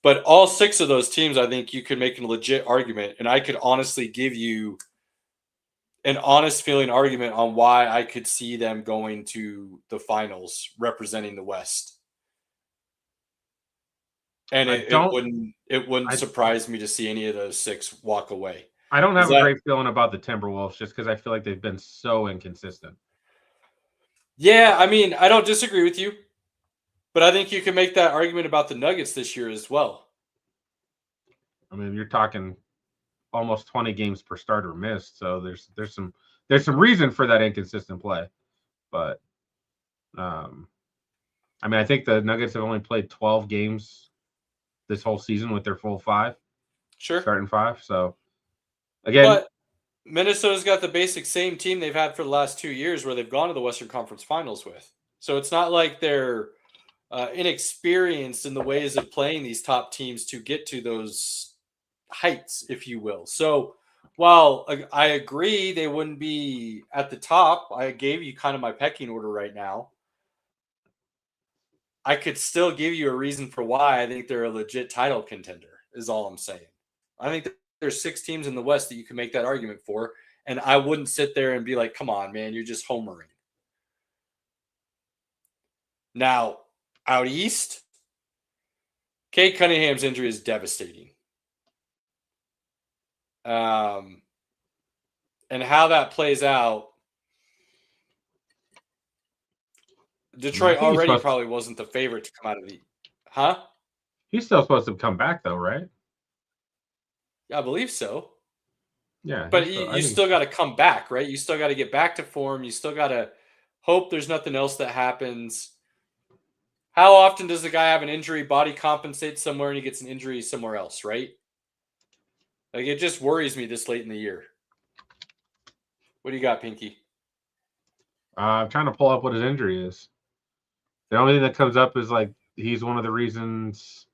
But all 6 of those teams, I think you could make a legit argument. And I could honestly give you an honest feeling argument on why I could see them going to the finals representing the West. And it wouldn't surprise me to see any of those 6 walk away. I don't have a great feeling about the Timberwolves just because I feel like they've been so inconsistent. Yeah, I mean, I don't disagree with you. But I think you can make that argument about the Nuggets this year as well. I mean, you're talking almost 20 games per starter missed, so there's some reason for that inconsistent play. But I mean, I think the Nuggets have only played 12 games this whole season with their full 5. Sure. Starting 5. So again, but Minnesota's got the basic same team they've had for the last 2 years where they've gone to the Western Conference Finals with. So it's not like they're inexperienced in the ways of playing these top teams to get to those heights, if you will. So while I agree they wouldn't be at the top, I gave you kind of my pecking order right now. I could still give you a reason for why I think they're a legit title contender, is all I'm saying. I think there's 6 teams in the West that you can make that argument for, and I wouldn't sit there and be like, come on, man, you're just homering. Now, out East, Cade Cunningham's injury is devastating. And how that plays out, Detroit already probably wasn't the favorite to come out of the – huh? He's still supposed to come back, though, right? Yeah, I believe so. Yeah. But you still got to come back, right? You still got to get back to form. You still got to hope there's nothing else that happens. how often does the guy have an injury, body compensates somewhere, and he gets an injury somewhere else, right? Like, it just worries me this late in the year. What do you got, Pinky? I'm trying to pull up what his injury is. The only thing that comes up is like he's one of the reasons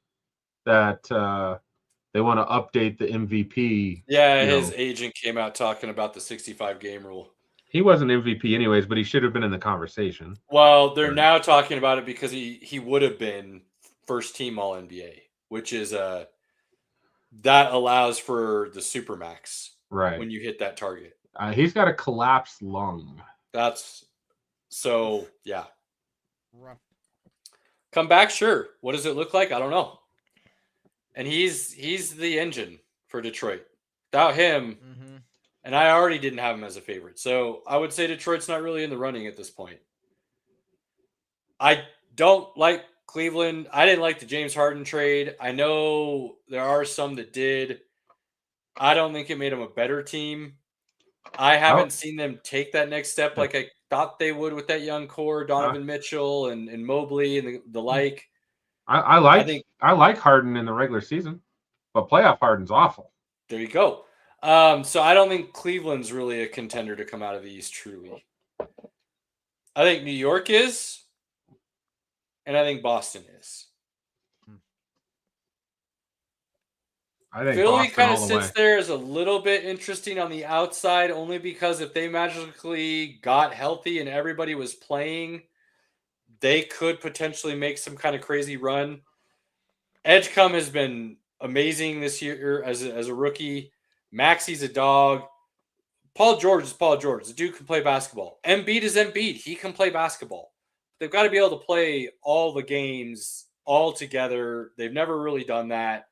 that they want to update the MVP. Yeah, his agent came out talking about the 65-game rule. He wasn't MVP anyways, but he should have been in the conversation. Well, they're now talking about it because he would have been first team All NBA, which is that allows for the Supermax Right. when you hit that target. He's got a collapsed lung. That's so, yeah. Come back, sure. What does it look like? I don't know. And he's the engine for Detroit. Without him, and I already didn't have him as a favorite. So I would say Detroit's not really in the running at this point. I don't like Cleveland. I didn't like the James Harden trade. I know there are some that did. I don't think it made them a better team. I haven't seen them take that next step like I thought they would with that young core, Donovan Mitchell and Mobley and the like. I like Harden in the regular season, but playoff Harden's awful. There you go. So I don't think Cleveland's really a contender to come out of the East truly. I think New York is, and I think Boston is. I think Philly Boston kind of all the sits way. there as a little bit interesting on the outside, only because if they magically got healthy and everybody was playing, they could potentially make some kind of crazy run. Edgecombe has been amazing this year as a rookie. Maxi's a dog. Paul George is Paul George. The dude can play basketball. Embiid is Embiid. He can play basketball. They've got to be able to play all the games all together. They've never really done that.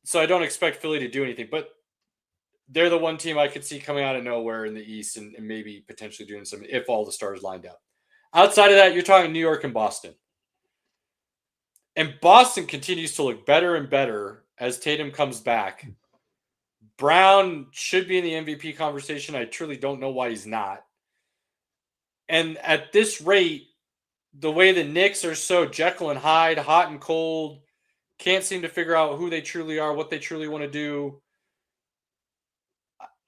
So I don't expect Philly to do anything, but they're the one team I could see coming out of nowhere in the East and maybe potentially doing something if all the stars lined up. Outside of that, you're talking New York and Boston. And Boston continues to look better and better as Tatum comes back. Brown should be in the MVP conversation. I truly don't know why he's not. And at this rate, the way the Knicks are so Jekyll and Hyde, hot and cold, can't seem to figure out who they truly are, what they truly want to do.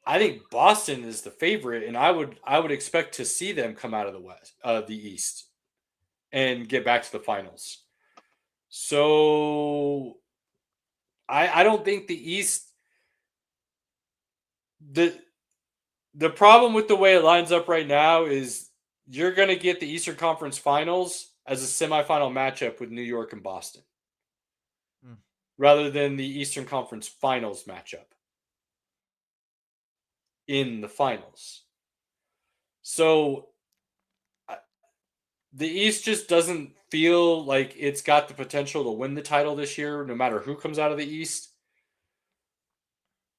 I think Boston is the favorite, and I would expect to see them come out of the East, and get back to the finals. So I don't think the East. The problem with the way it lines up right now is you're going to get the Eastern Conference Finals as a semifinal matchup with New York and Boston, rather than the Eastern Conference Finals matchup in the finals. So the East just doesn't feel like it's got the potential to win the title this year, no matter who comes out of the East.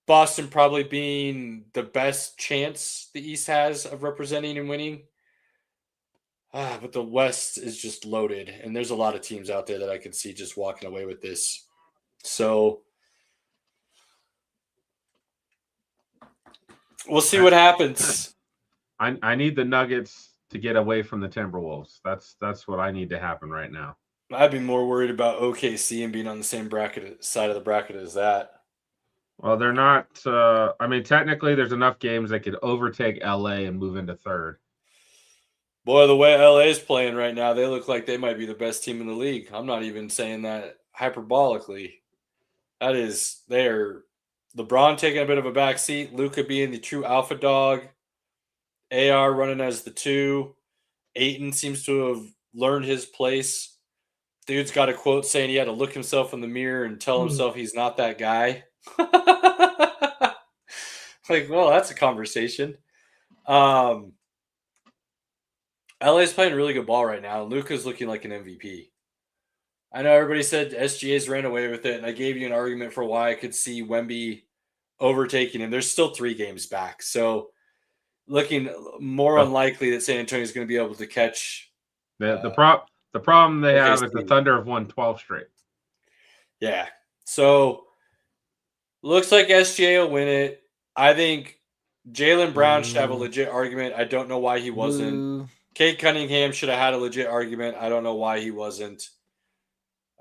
Boston probably being the best chance the East has of representing and winning. But the West is just loaded, and there's a lot of teams out there that I could see just walking away with this. So we'll see what happens. I need the Nuggets to get away from the Timberwolves. That's what I need to happen right now. I'd be more worried about OKC and being on the same side of the bracket as that. Well, they're not. I mean, technically, there's enough games that could overtake LA and move into third. Boy, the way LA is playing right now, they look like they might be the best team in the league. I'm not even saying that hyperbolically. That is, they're LeBron taking a bit of a backseat, Luka being the true alpha dog, AR running as the 2. Ayton seems to have learned his place. Dude's got a quote saying he had to look himself in the mirror and tell himself he's not that guy. Like, well, that's a conversation. LA's playing really good ball right now. Luka's looking like an MVP. I know everybody said SGA's ran away with it, and I gave you an argument for why I could see Wemby overtaking him. There's still 3 games back, so looking more unlikely that San Antonio is going to be able to catch. The problem they have is the Thunder have won 12 straight. Yeah, so looks like SGA will win it. I think Jaylen Brown should have a legit argument. I don't know why he wasn't Cade Cunningham should have had a legit argument. I don't know why he wasn't.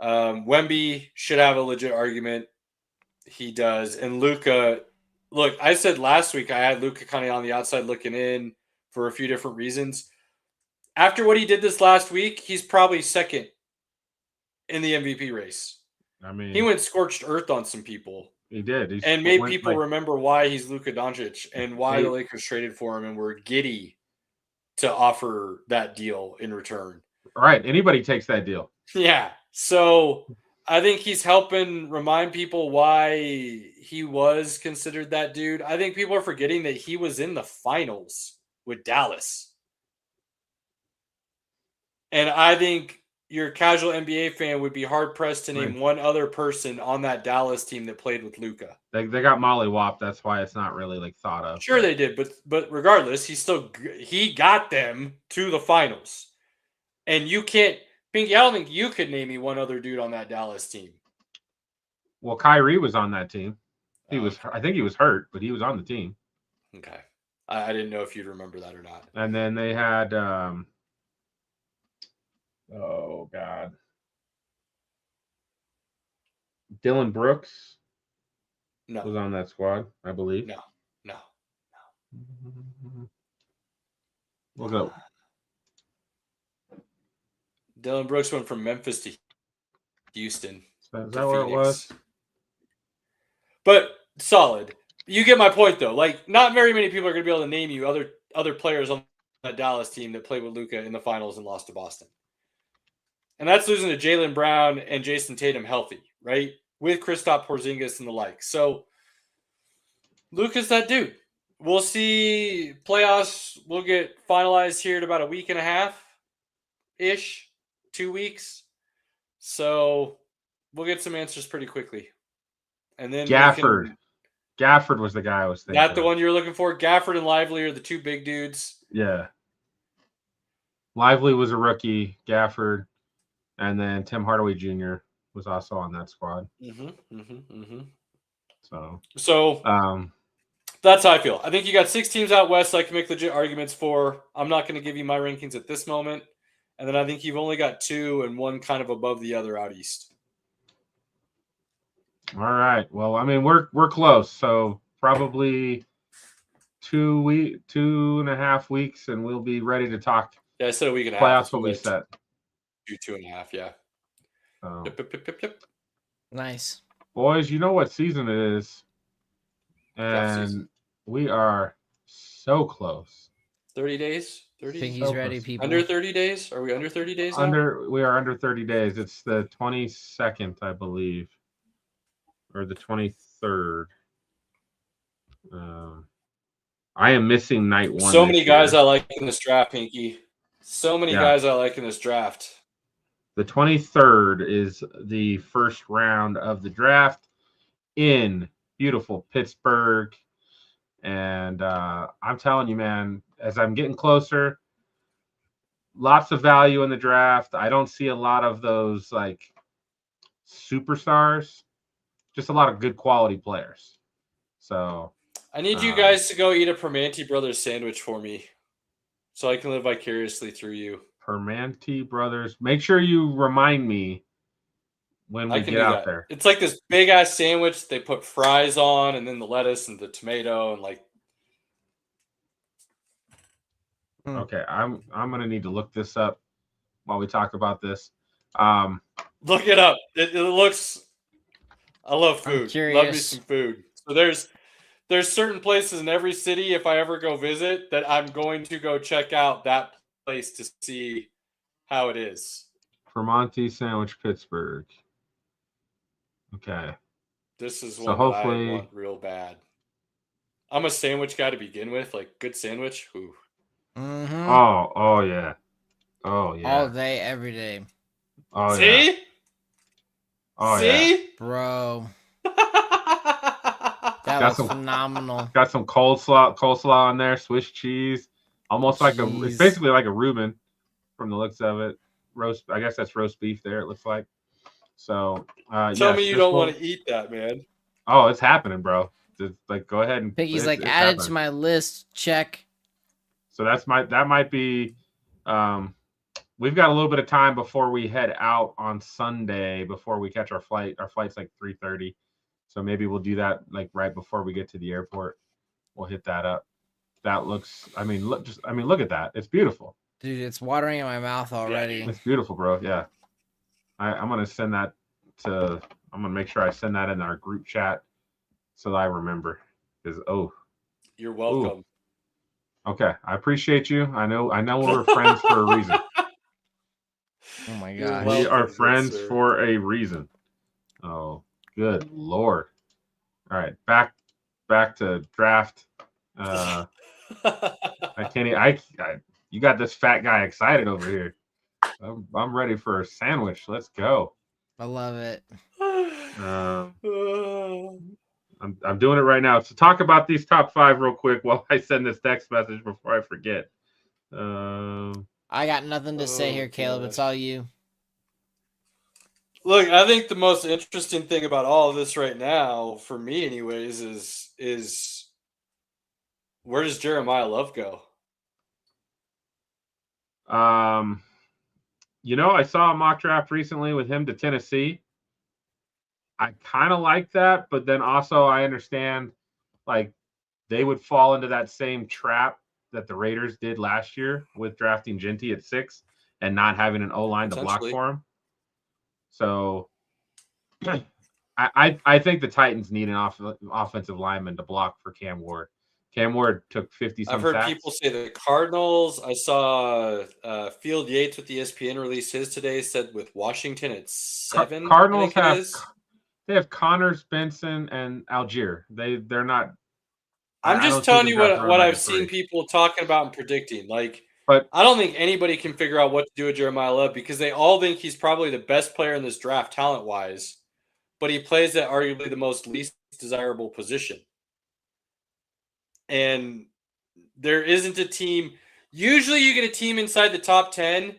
Wemby should have a legit argument. He does. And Luka, look, I said last week I had Luka kind of on the outside looking in for a few different reasons. After what he did this last week, he's probably second in the MVP race. I mean, He went scorched earth on some people. He did. And made people remember why he's Luka Dončić and why the Lakers traded for him and were giddy to offer that deal in return. All right. Anybody takes that deal. Yeah. So I think he's helping remind people why he was considered that dude. I think people are forgetting that he was in the finals with Dallas. And I think your casual NBA fan would be hard-pressed to name one other person on that Dallas team that played with Luka. They got mollywopped. That's why it's not really like thought of. Sure they did, but regardless, he got them to the finals. And you can't, Pinky, I don't think you could name me one other dude on that Dallas team. Well, Kyrie was on that team. I think he was hurt, but he was on the team. Okay. I didn't know if you'd remember that or not. And then they had oh God, Dylan Brooks was on that squad, I believe. No. Look up. Dylan Brooks went from Memphis to Houston. Is that where it was? But solid. You get my point, though. Like, not very many people are going to be able to name you other players on that Dallas team that played with Luka in the finals and lost to Boston. And that's losing to Jaylen Brown and Jason Tatum healthy, right? With Kristaps Porzingis and the like. So, Luka's that dude. We'll see. Playoffs will get finalized here in about a week and a half-ish, 2 weeks. So, we'll get some answers pretty quickly. And then Gafford. Gafford was the guy I was thinking. Not the one you're looking for. Gafford and Lively are the two big dudes. Yeah. Lively was a rookie. Gafford. And then Tim Hardaway Jr. was also on that squad. So that's how I feel. I think you got 6 teams out west I can make legit arguments for. I'm not going to give you my rankings at this moment. And then I think you've only got 2 and one kind of above the other out east. All right. Well, I mean, we're close. So probably 2.5 weeks, and we'll be ready to talk. Yeah, I said a week and a half. Playoffs will be set. 2.5, yeah. Yep. Nice. Boys, you know what season it is. And we are so close. 30 days? 30 think he's ready, people. Under 30 days? Are we under 30 days now? We are under 30 days. It's the 22nd, I believe. Or the 23rd. I am missing night 1. So many guys I like in this draft, Pinky. So many guys I like in this draft. The 23rd is the first round of the draft in beautiful Pittsburgh. And I'm telling you, man, as I'm getting closer, lots of value in the draft. I don't see a lot of those like superstars, just a lot of good quality players. So I need you guys to go eat a Permanente Brothers sandwich for me so I can live vicariously through you. Permanente Brothers. Make sure you remind me when we get out there. It's like this big ass sandwich they put fries on and then the lettuce and the tomato and like. Okay, I'm gonna need to look this up while we talk about this. Look it up. It looks. I love food. Love me some food. So there's certain places in every city, if I ever go visit, that I'm going to go check out that place to see how it is. Permanente Sandwich, Pittsburgh. Okay. This is one that I want real bad. I'm a sandwich guy to begin with, like good sandwich. Ooh. Mm-hmm. Oh yeah. Oh yeah. All day, every day. Oh see? Yeah. Oh see? Yeah. Bro. That was phenomenal. Got some coleslaw on there, Swiss cheese. Almost like it's basically like a Reuben from the looks of it. Roast, I guess that's roast beef there, it looks like. So tell me you don't want to eat that, man. Oh, it's happening, bro. Just, like, go ahead and Piggy's like, add it to my list. Check. So that might be We've got a little bit of time before we head out on Sunday before we catch our flight. Our flight's like 3:30. So maybe we'll do that like right before we get to the airport. We'll hit that up. That looks, look at that. It's beautiful. Dude, it's watering in my mouth already. It's beautiful, bro. Yeah. I'm going to send that I'm going to make sure I send that in our group chat so that I remember. Because, You're welcome. Okay. I appreciate you. I know we're friends for a reason. Oh my You're gosh. We are welcome, friends sir. for a reason. Oh, good Lord. All right. Back to draft. I can't. You got this fat guy excited over here. I'm ready for a sandwich. Let's go. I love it. I'm doing it right now. So talk about these top 5 real quick while I send this text message before I forget. I got nothing to say here, Caleb. It's all you. Look, I think the most interesting thing about all of this right now, for me anyways, is where does Jeremiah Love go? I saw a mock draft recently with him to Tennessee. I kind of like that, but then also I understand like they would fall into that same trap that the Raiders did last year with drafting Genty at 6 and not having an O-line to block for him. So I think the Titans need an offensive lineman to block for Cam Ward. Cam Ward took 50 some I've heard sacks. people say the Cardinals. I saw Field Yates with the ESPN released his today, said with Washington at 7. Cardinals they have Connors, Benson, and Algier. They're not. I'm just telling you what I've seen people talking about and predicting. But I don't think anybody can figure out what to do with Jeremiah Love because they all think he's probably the best player in this draft talent-wise, but he plays at arguably the most least desirable position. And there isn't a team. Usually you get a team inside the top 10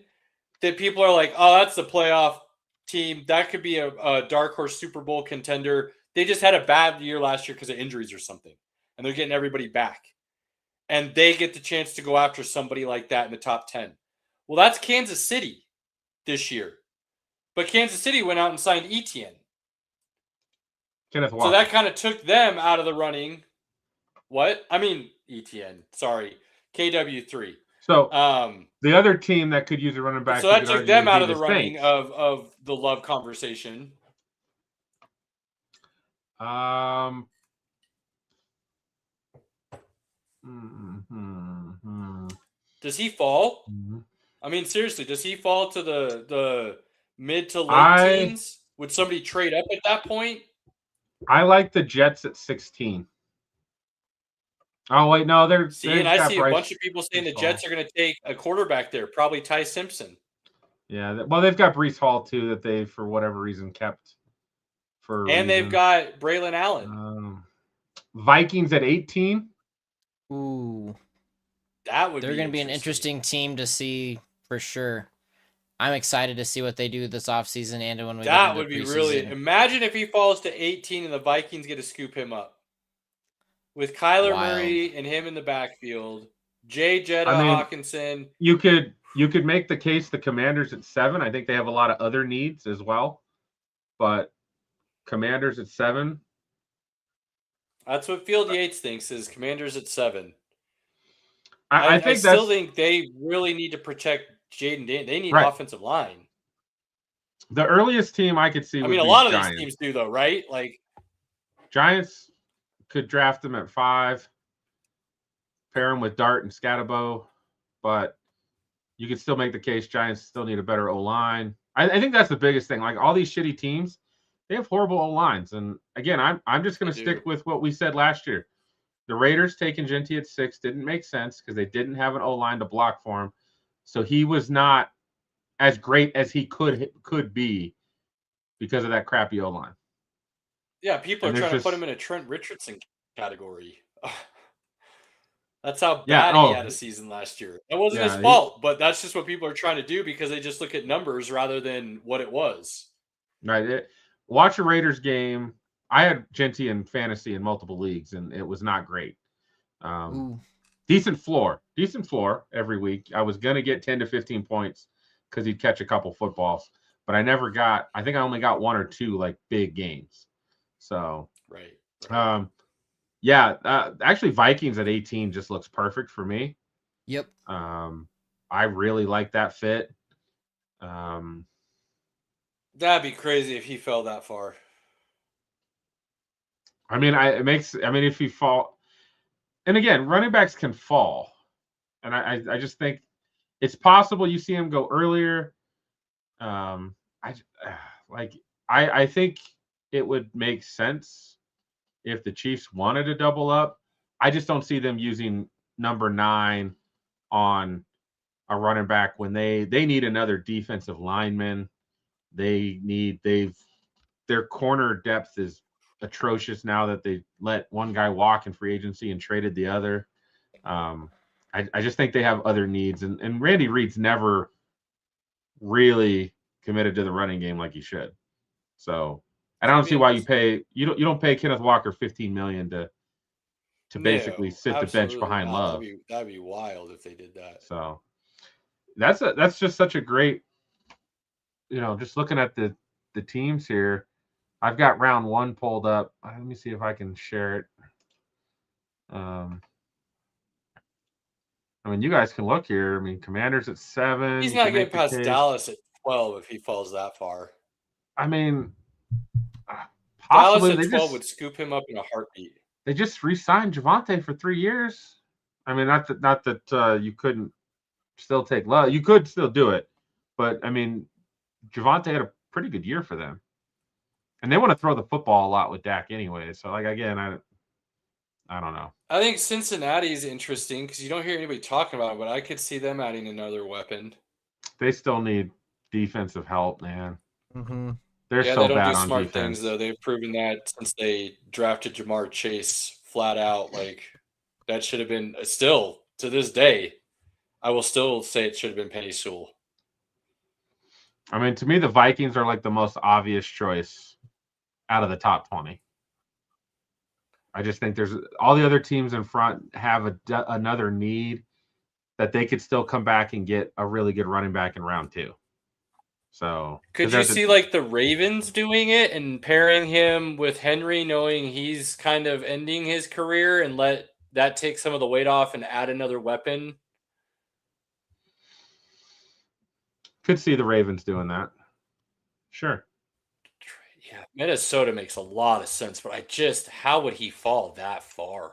that people are like, oh, that's the playoff team. That could be a dark horse Super Bowl contender. They just had a bad year last year because of injuries or something. And they're getting everybody back. And they get the chance to go after somebody like that in the top 10. Well, that's Kansas City this year. But Kansas City went out and signed Etienne. Kenneth Walker. So that kind of took them out of the running. What? I mean, Etienne. Sorry. KW3. So the other team that could use a running back. So that took them out of the running of the Love conversation. Does he fall? Mm-hmm. I mean, seriously, does he fall to the mid to late teens? Would somebody trade up at that point? I like the Jets at 16. Oh wait, no, they're. See, and I see a bunch of people saying the Jets are going to take a quarterback there, probably Ty Simpson. Yeah, well, they've got Breece Hall too that they, for whatever reason, kept. They've got Braylon Allen. Vikings at 18. Ooh, that would. They're going to be an interesting team to see for sure. I'm excited to see what they do this offseason and when we. That would be really. Imagine if he falls to 18 and the Vikings get to scoop him up. With Kyler Murray and him in the backfield, Jay Jetta Hawkinson. You could make the case the Commanders at 7. I think they have a lot of other needs as well, but Commanders at 7. That's what Field Yates thinks is Commanders at 7. I still think they really need to protect Jaden Daniels. They need offensive line. The earliest team I could see. I mean, a lot of these teams do though, right? Like Giants. Could draft him at 5, pair him with Dart and Scatterbo, but you could still make the case Giants still need a better O-line. I think that's the biggest thing. Like all these shitty teams, they have horrible O-lines. And again, I'm just going to stick with what we said last year. The Raiders taking Genty at 6 didn't make sense because they didn't have an O-line to block for him. So he was not as great as he could be because of that crappy O-line. Yeah, people are trying to put him in a Trent Richardson category. That's how bad he had a season last year. That wasn't his fault, but that's just what people are trying to do because they just look at numbers rather than what it was. Right. Watch a Raiders game. I had Genty in fantasy in multiple leagues, and it was not great. decent floor every week. I was gonna get 10 to 15 points because he'd catch a couple footballs, but I never got. I think I only got 1 or 2 like big games. So Right. yeah, actually Vikings at 18 just looks perfect for me. Yep. I really like that fit. That'd be crazy if he fell that far. I mean, if he fall, and again, running backs can fall, and I just think it's possible you see him go earlier. I I think it would make sense if the Chiefs wanted to double up. I just don't see them using number 9 on a running back when they need another defensive lineman. Their corner depth is atrocious now that they let one guy walk in free agency and traded the other. I just think they have other needs, and Randy Reed's never really committed to the running game like he should. So I don't see why you don't pay Kenneth Walker $15 million to basically sit the bench behind Love. That'd be wild if they did that. So that's just such a great, just looking at the teams here. I've got round 1 pulled up. Let me see if I can share it. I mean, you guys can look here. I mean, Commanders at 7. He's not getting past Dallas at 12 if he falls that far. I mean, possibly Dallas at 12 would scoop him up in a heartbeat. They just re-signed Javonte for 3 years. I mean, not that you couldn't still take Love. You could still do it, but I mean, Javonte had a pretty good year for them, and they want to throw the football a lot with Dak anyway. So, like, again, I don't know. I think Cincinnati is interesting because you don't hear anybody talking about it, but I could see them adding another weapon. They still need defensive help, man. Mm-hmm. They're they so don't bad do on smart defense. things though. They've proven that since they drafted Jamar Chase flat out. Like that should have been still to this day. I will still say it should have been Penny Sewell. I mean, to me, the Vikings are like the most obvious choice out of the top 20. I just think there's all the other teams in front have another need that they could still come back and get a really good running back in round 2. So could you see like the Ravens doing it and pairing him with Henry, knowing he's kind of ending his career, and let that take some of the weight off and add another weapon? Could see the Ravens doing that. Sure. Yeah, Minnesota makes a lot of sense, but how would he fall that far?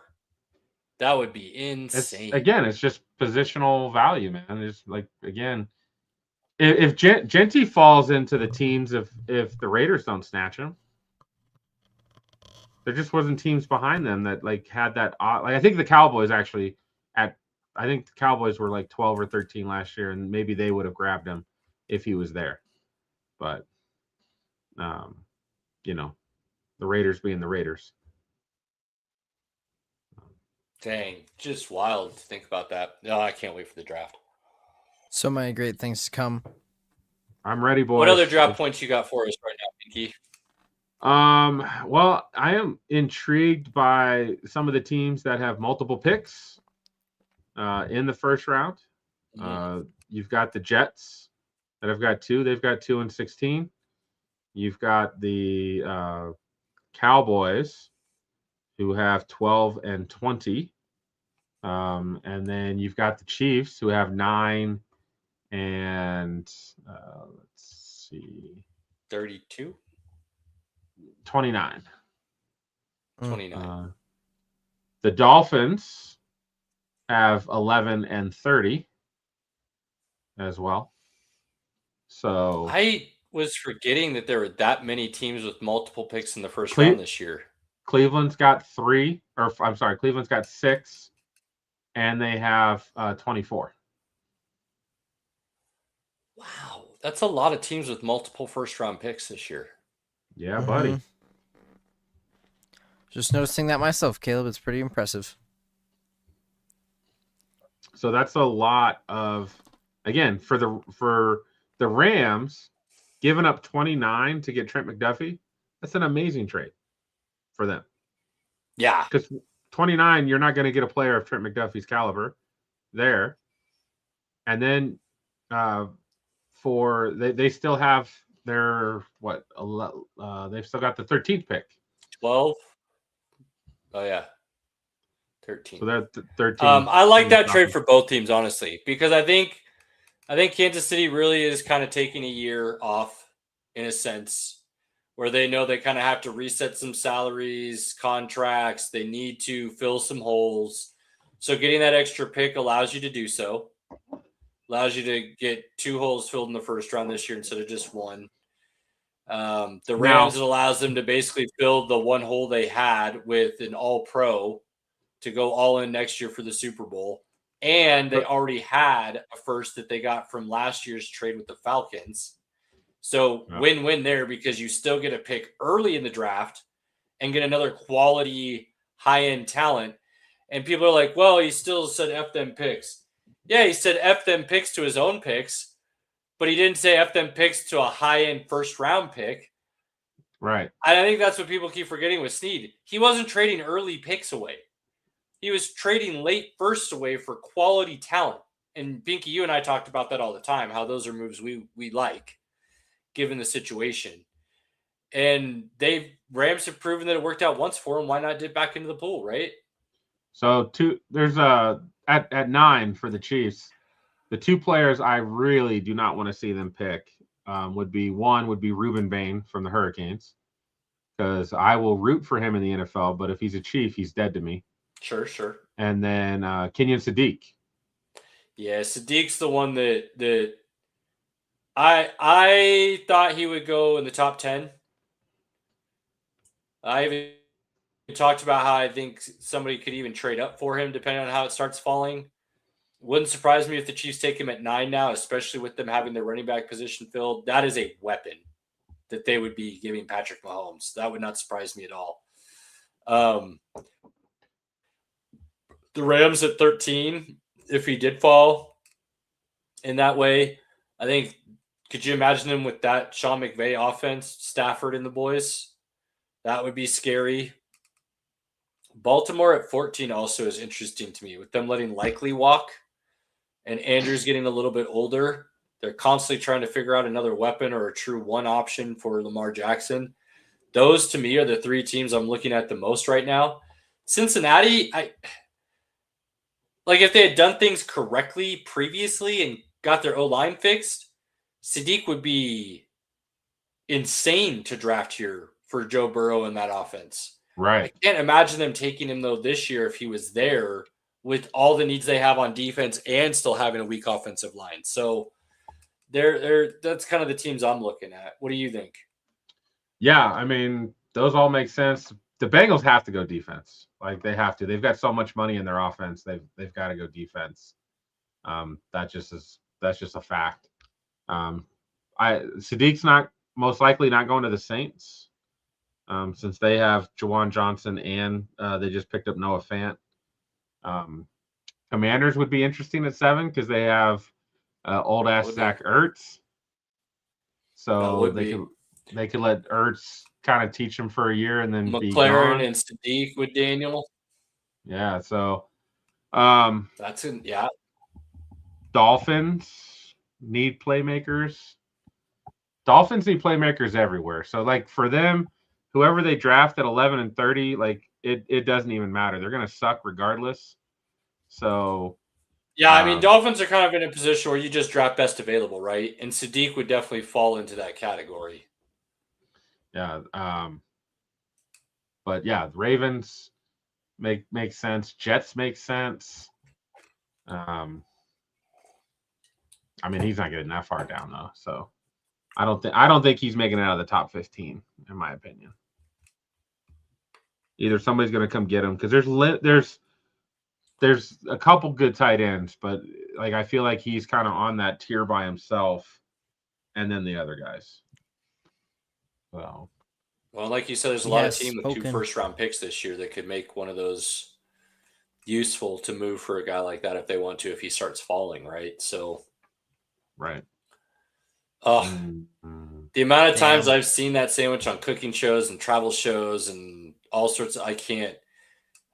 That would be insane. It's just positional value, man. It's like, again, if Genty falls into the teams, if the Raiders don't snatch him, there just wasn't teams behind them that like had that. Like I think the Cowboys actually I think the Cowboys were like 12 or 13 last year, and maybe they would have grabbed him if he was there. But the Raiders being the Raiders. Dang, just wild to think about that. No, I can't wait for the draft. So many great things to come. I'm ready, boys. What other draft points you got for us right now, Pinky? Well, I am intrigued by some of the teams that have multiple picks in the first round. You've got the Jets that have got 2. They've got 2 and 16. You've got the Cowboys who have 12 and 20. And then you've got the Chiefs who have 9 and let's see, 32? 29. 29. The Dolphins have 11 and 30 as well. So I was forgetting that there were that many teams with multiple picks in the first round this year. Cleveland's got 3, or I'm sorry, Cleveland's got 6, and they have 24. Wow, that's a lot of teams with multiple first-round picks this year. Yeah, buddy. Just noticing that myself, Caleb. It's pretty impressive. So that's a lot of, again, for the Rams, giving up 29 to get Trent McDuffie. That's an amazing trade for them. Yeah, because 29, you're not going to get a player of Trent McDuffie's caliber there. And then they still have their they've still got the 13th pick. 12. Oh yeah. 13. So they're 13. I like that trade for both teams, honestly, because I think Kansas City really is kind of taking a year off in a sense where they know they kind of have to reset some salaries, contracts. They need to fill some holes. So getting that extra pick allows you to do so. Allows you to get 2 holes filled in the first round this year instead of just 1. The Rams, it allows them to basically fill the 1 hole they had with an all-pro to go all in next year for the Super Bowl. And they already had a first that they got from last year's trade with the Falcons. So win-win there because you still get a pick early in the draft and get another quality high-end talent. And people are like, well, he still said F them picks. Yeah, he said F them picks to his own picks, but he didn't say F them picks to a high-end first-round pick. Right. I think that's what people keep forgetting with Snead. He wasn't trading early picks away. He was trading late firsts away for quality talent. And Binky, you and I talked about that all the time, how those are moves we like, given the situation. And Rams have proven that it worked out once for them. Why not dip back into the pool, right? So there's at 9 for the Chiefs. The 2 players I really do not want to see them pick would be Reuben Bain from the Hurricanes, because I will root for him in the NFL, but if he's a Chief, he's dead to me. Sure. And then Kenyon Sadiq. Yeah, Sadiq's the one that I thought he would go in the top 10. I even talked about how I think somebody could even trade up for him depending on how it starts falling. Wouldn't surprise me if the Chiefs take him at 9 now, especially with them having their running back position filled. That is a weapon that they would be giving Patrick Mahomes. That would not surprise me at all. The Rams at 13, if he did fall in that way, I think, could you imagine him with that Sean McVay offense, Stafford and the boys? That would be scary. Baltimore at 14 also is interesting to me, with them letting Likely walk and Andrews getting a little bit older. They're constantly trying to figure out another weapon or a true one option for Lamar Jackson. Those, to me, are the 3 teams I'm looking at the most right now. Cincinnati, if they had done things correctly previously and got their O-line fixed, Sadiq would be insane to draft here for Joe Burrow in that offense. Right. I can't imagine them taking him, though, this year if he was there with all the needs they have on defense and still having a weak offensive line. So that's kind of the teams I'm looking at. What do you think? Yeah, I mean, those all make sense. The Bengals have to go defense. Like, they have to. They've got so much money in their offense. They've got to go defense. That's just a fact. Sadiq's most likely not going to the Saints, since they have Jawan Johnson and they just picked up Noah Fant. Commanders would be interesting at 7 because they have old ass Zach Ertz. So they could let Ertz kind of teach him for a year and then be gone. And Sadiq with Daniel. Yeah, so yeah. Dolphins need playmakers. Dolphins need playmakers everywhere. So, like, for them, whoever they draft at 11 and 30, like, it doesn't even matter. They're going to suck regardless. So, yeah, I mean, Dolphins are kind of in a position where you just draft best available, right? And Sadiq would definitely fall into that category. Yeah. But yeah, the Ravens make sense. Jets make sense. I mean, he's not getting that far down though. So I don't think he's making it out of the top 15, in my opinion. Either somebody's going to come get him, because there's a couple good tight ends, but like, I feel like he's kind of on that tier by himself, and then the other guys. So, well, like you said, there's a lot of teams with 2 first-round picks this year that could make one of those useful to move for a guy like that if they want to, if he starts falling, right? So, right. The amount of times I've seen that sandwich on cooking shows and travel shows and all sorts of,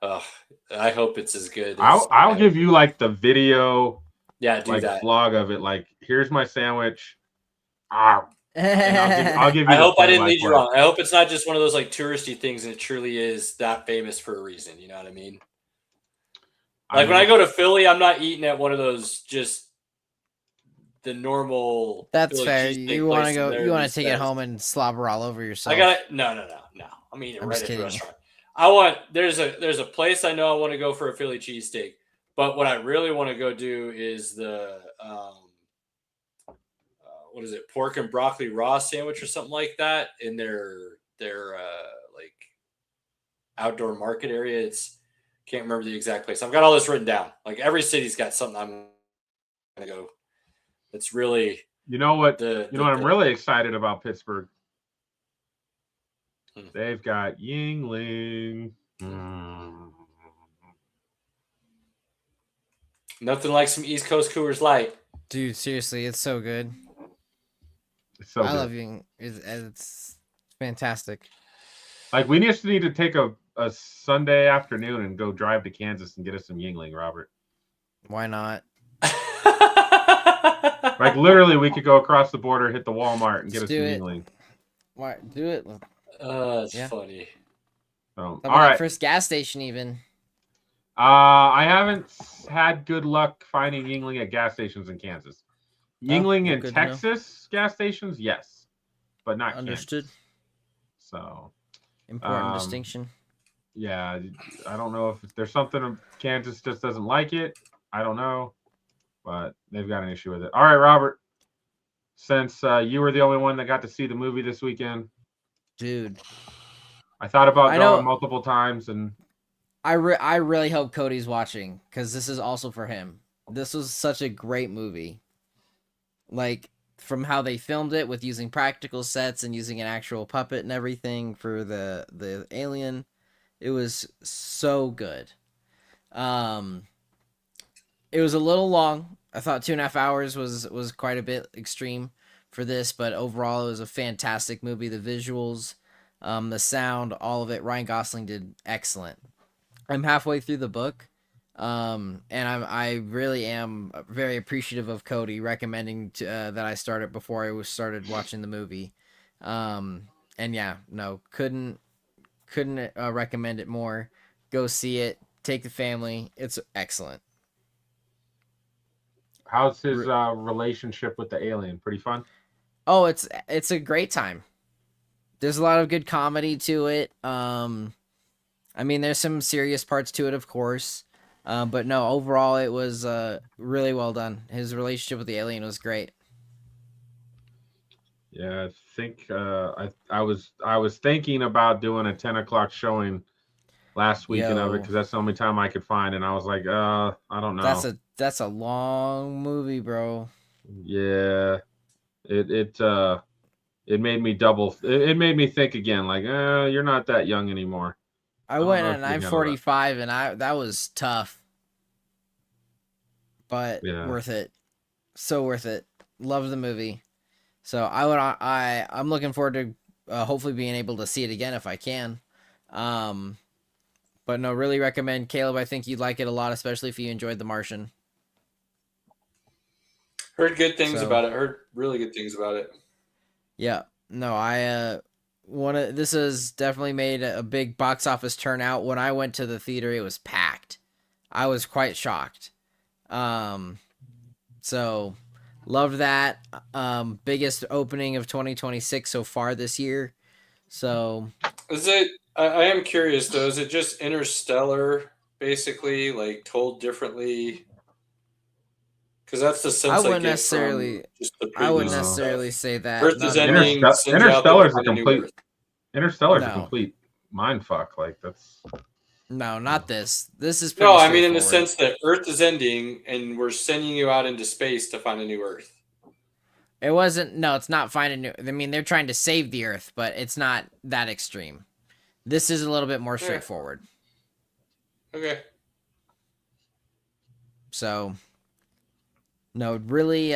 Oh, I hope it's as good. I'll give you like the video, Yeah, do like that. vlog of it. Like, here's my sandwich. And I'll give you. I the hope I didn't lead play-by-play. you wrong. I hope it's not just one of those like touristy things, and it truly is that famous for a reason. You know what I mean? Like when I go to Philly, I'm not eating at one of those just the normal. That's Philly fair. cheesesteak You want to places go? there You want these to take it days. home and slobber all over yourself? I got it. No. I'm eating it I'm right just at the kidding. restaurant. I want there's a place I know I want to go for a Philly cheesesteak, but what I really want to go do is the what is it, pork and broccoli raw sandwich or something like that in their like outdoor market area. It's can't remember the exact place. I've got all this written down. Like every city's got something I'm gonna go. It's really You know what? the You know what I'm really excited about Pittsburgh. Hmm. They've got Yingling. Nothing like some East Coast Coors Light. Dude, seriously, it's so good. It's so I good. love you. It's fantastic. Like we just need to take a Sunday afternoon and go drive to Kansas and get us some Yingling, Robert. Why not? Like literally, we could go across the border, hit the Walmart, and get Let's us some do it. Yingling. Why do it? That's Yeah. funny. So, How all about right. that first gas station even? I haven't had good luck finding Yingling at gas stations in Kansas. Yingling well, in good to know. Texas gas stations, yes, but not Understood. Kansas. So Important distinction. yeah, I don't know if there's something Kansas just doesn't like it. I don't know, but they've got an issue with it. All right, Robert. Since you were the only one that got to see the movie this weekend, Dude, I thought about I know- going multiple times, and I really hope Cody's watching because this is also for him. This was such a great movie. Like from how they filmed it with using practical sets and using an actual puppet and everything for the alien, it was so good. It was a little long. I thought 2.5 hours was quite a bit extreme for this, but overall it was a fantastic movie. The visuals, the sound, all of it. Ryan Gosling did excellent. I'm halfway through the book, and I really am very appreciative of Cody recommending that I start it before I started watching the movie. And yeah, no, couldn't recommend it more. Go see it. Take the family. It's excellent. how's his relationship with the alien? Pretty fun. Oh, it's a great time. There's a lot of good comedy to it. I mean, there's some serious parts to it, of course. But no, overall, it was really well done. His relationship with the alien was great. Yeah, I think I was thinking about doing a 10 o'clock showing last weekend of it Yo. because that's the only time I could find, and I was like, I don't know. That's a long movie, bro. Yeah, it made me double. It made me think again, like, you're not that young anymore. I don't went know at if you handle 9:45, and that was tough, but Yeah. worth it. So worth it. Love the movie. So I'm looking forward to hopefully being able to see it again if I can. But no, really recommend. Caleb, I think you'd like it a lot, especially if you enjoyed The Martian. Heard good things So- about it. Heard really good things about it. Yeah, no, this has definitely made a big box office turnout. When I went to the theater, it was packed. I was quite shocked. So loved that. Biggest opening of 2026 so far this year. So Is it? I am curious though. Is it just Interstellar, basically, like told differently? Because that's the sense I wouldn't get necessarily- from just the I wouldn't previous necessarily stuff. say that. Earth Not is at all. ending. Interstellar- sends you out there to Interstellar's a find new complete- Earth. Interstellar's a No. complete mind fuck. Like that's No, not this. This is pretty No, I mean in the straightforward. sense that Earth is ending, and we're sending you out into space to find a new Earth. It wasn't. No, it's not finding new. I mean, they're trying to save the Earth, but it's not that extreme. This is a little bit more Yeah. straightforward. Okay. So, no, really,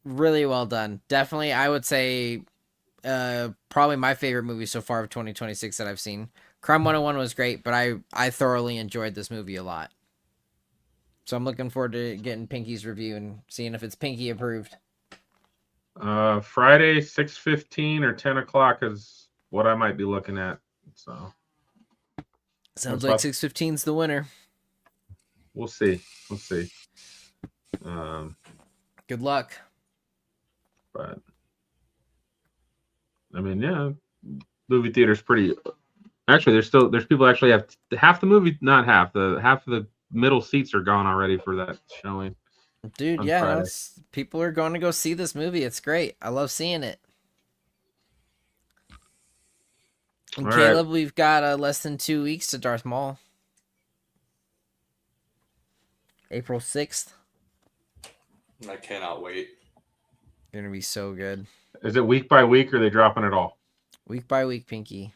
really well done. Definitely, I would say, probably my favorite movie so far of 2026 that I've seen. Crime 101 was great, but I thoroughly enjoyed this movie a lot. So I'm looking forward to getting Pinky's review and seeing if it's Pinky approved. Friday 6:15 or 10 o'clock is what I might be looking at. So Sounds like 6:15 is the winner. we'll see. Good luck. But I mean, yeah, movie theater's pretty. Actually, there's people actually have half the movie, not half of the middle seats are gone already for that showing. Dude, on yeah, Friday. people are going to go see this movie. It's great. I love seeing it. And All Caleb, right. we've got less than 2 weeks to Darth Maul. April 6th. I cannot wait. Gonna be so good. Is it week by week or are they dropping it all? Week by week, Pinky.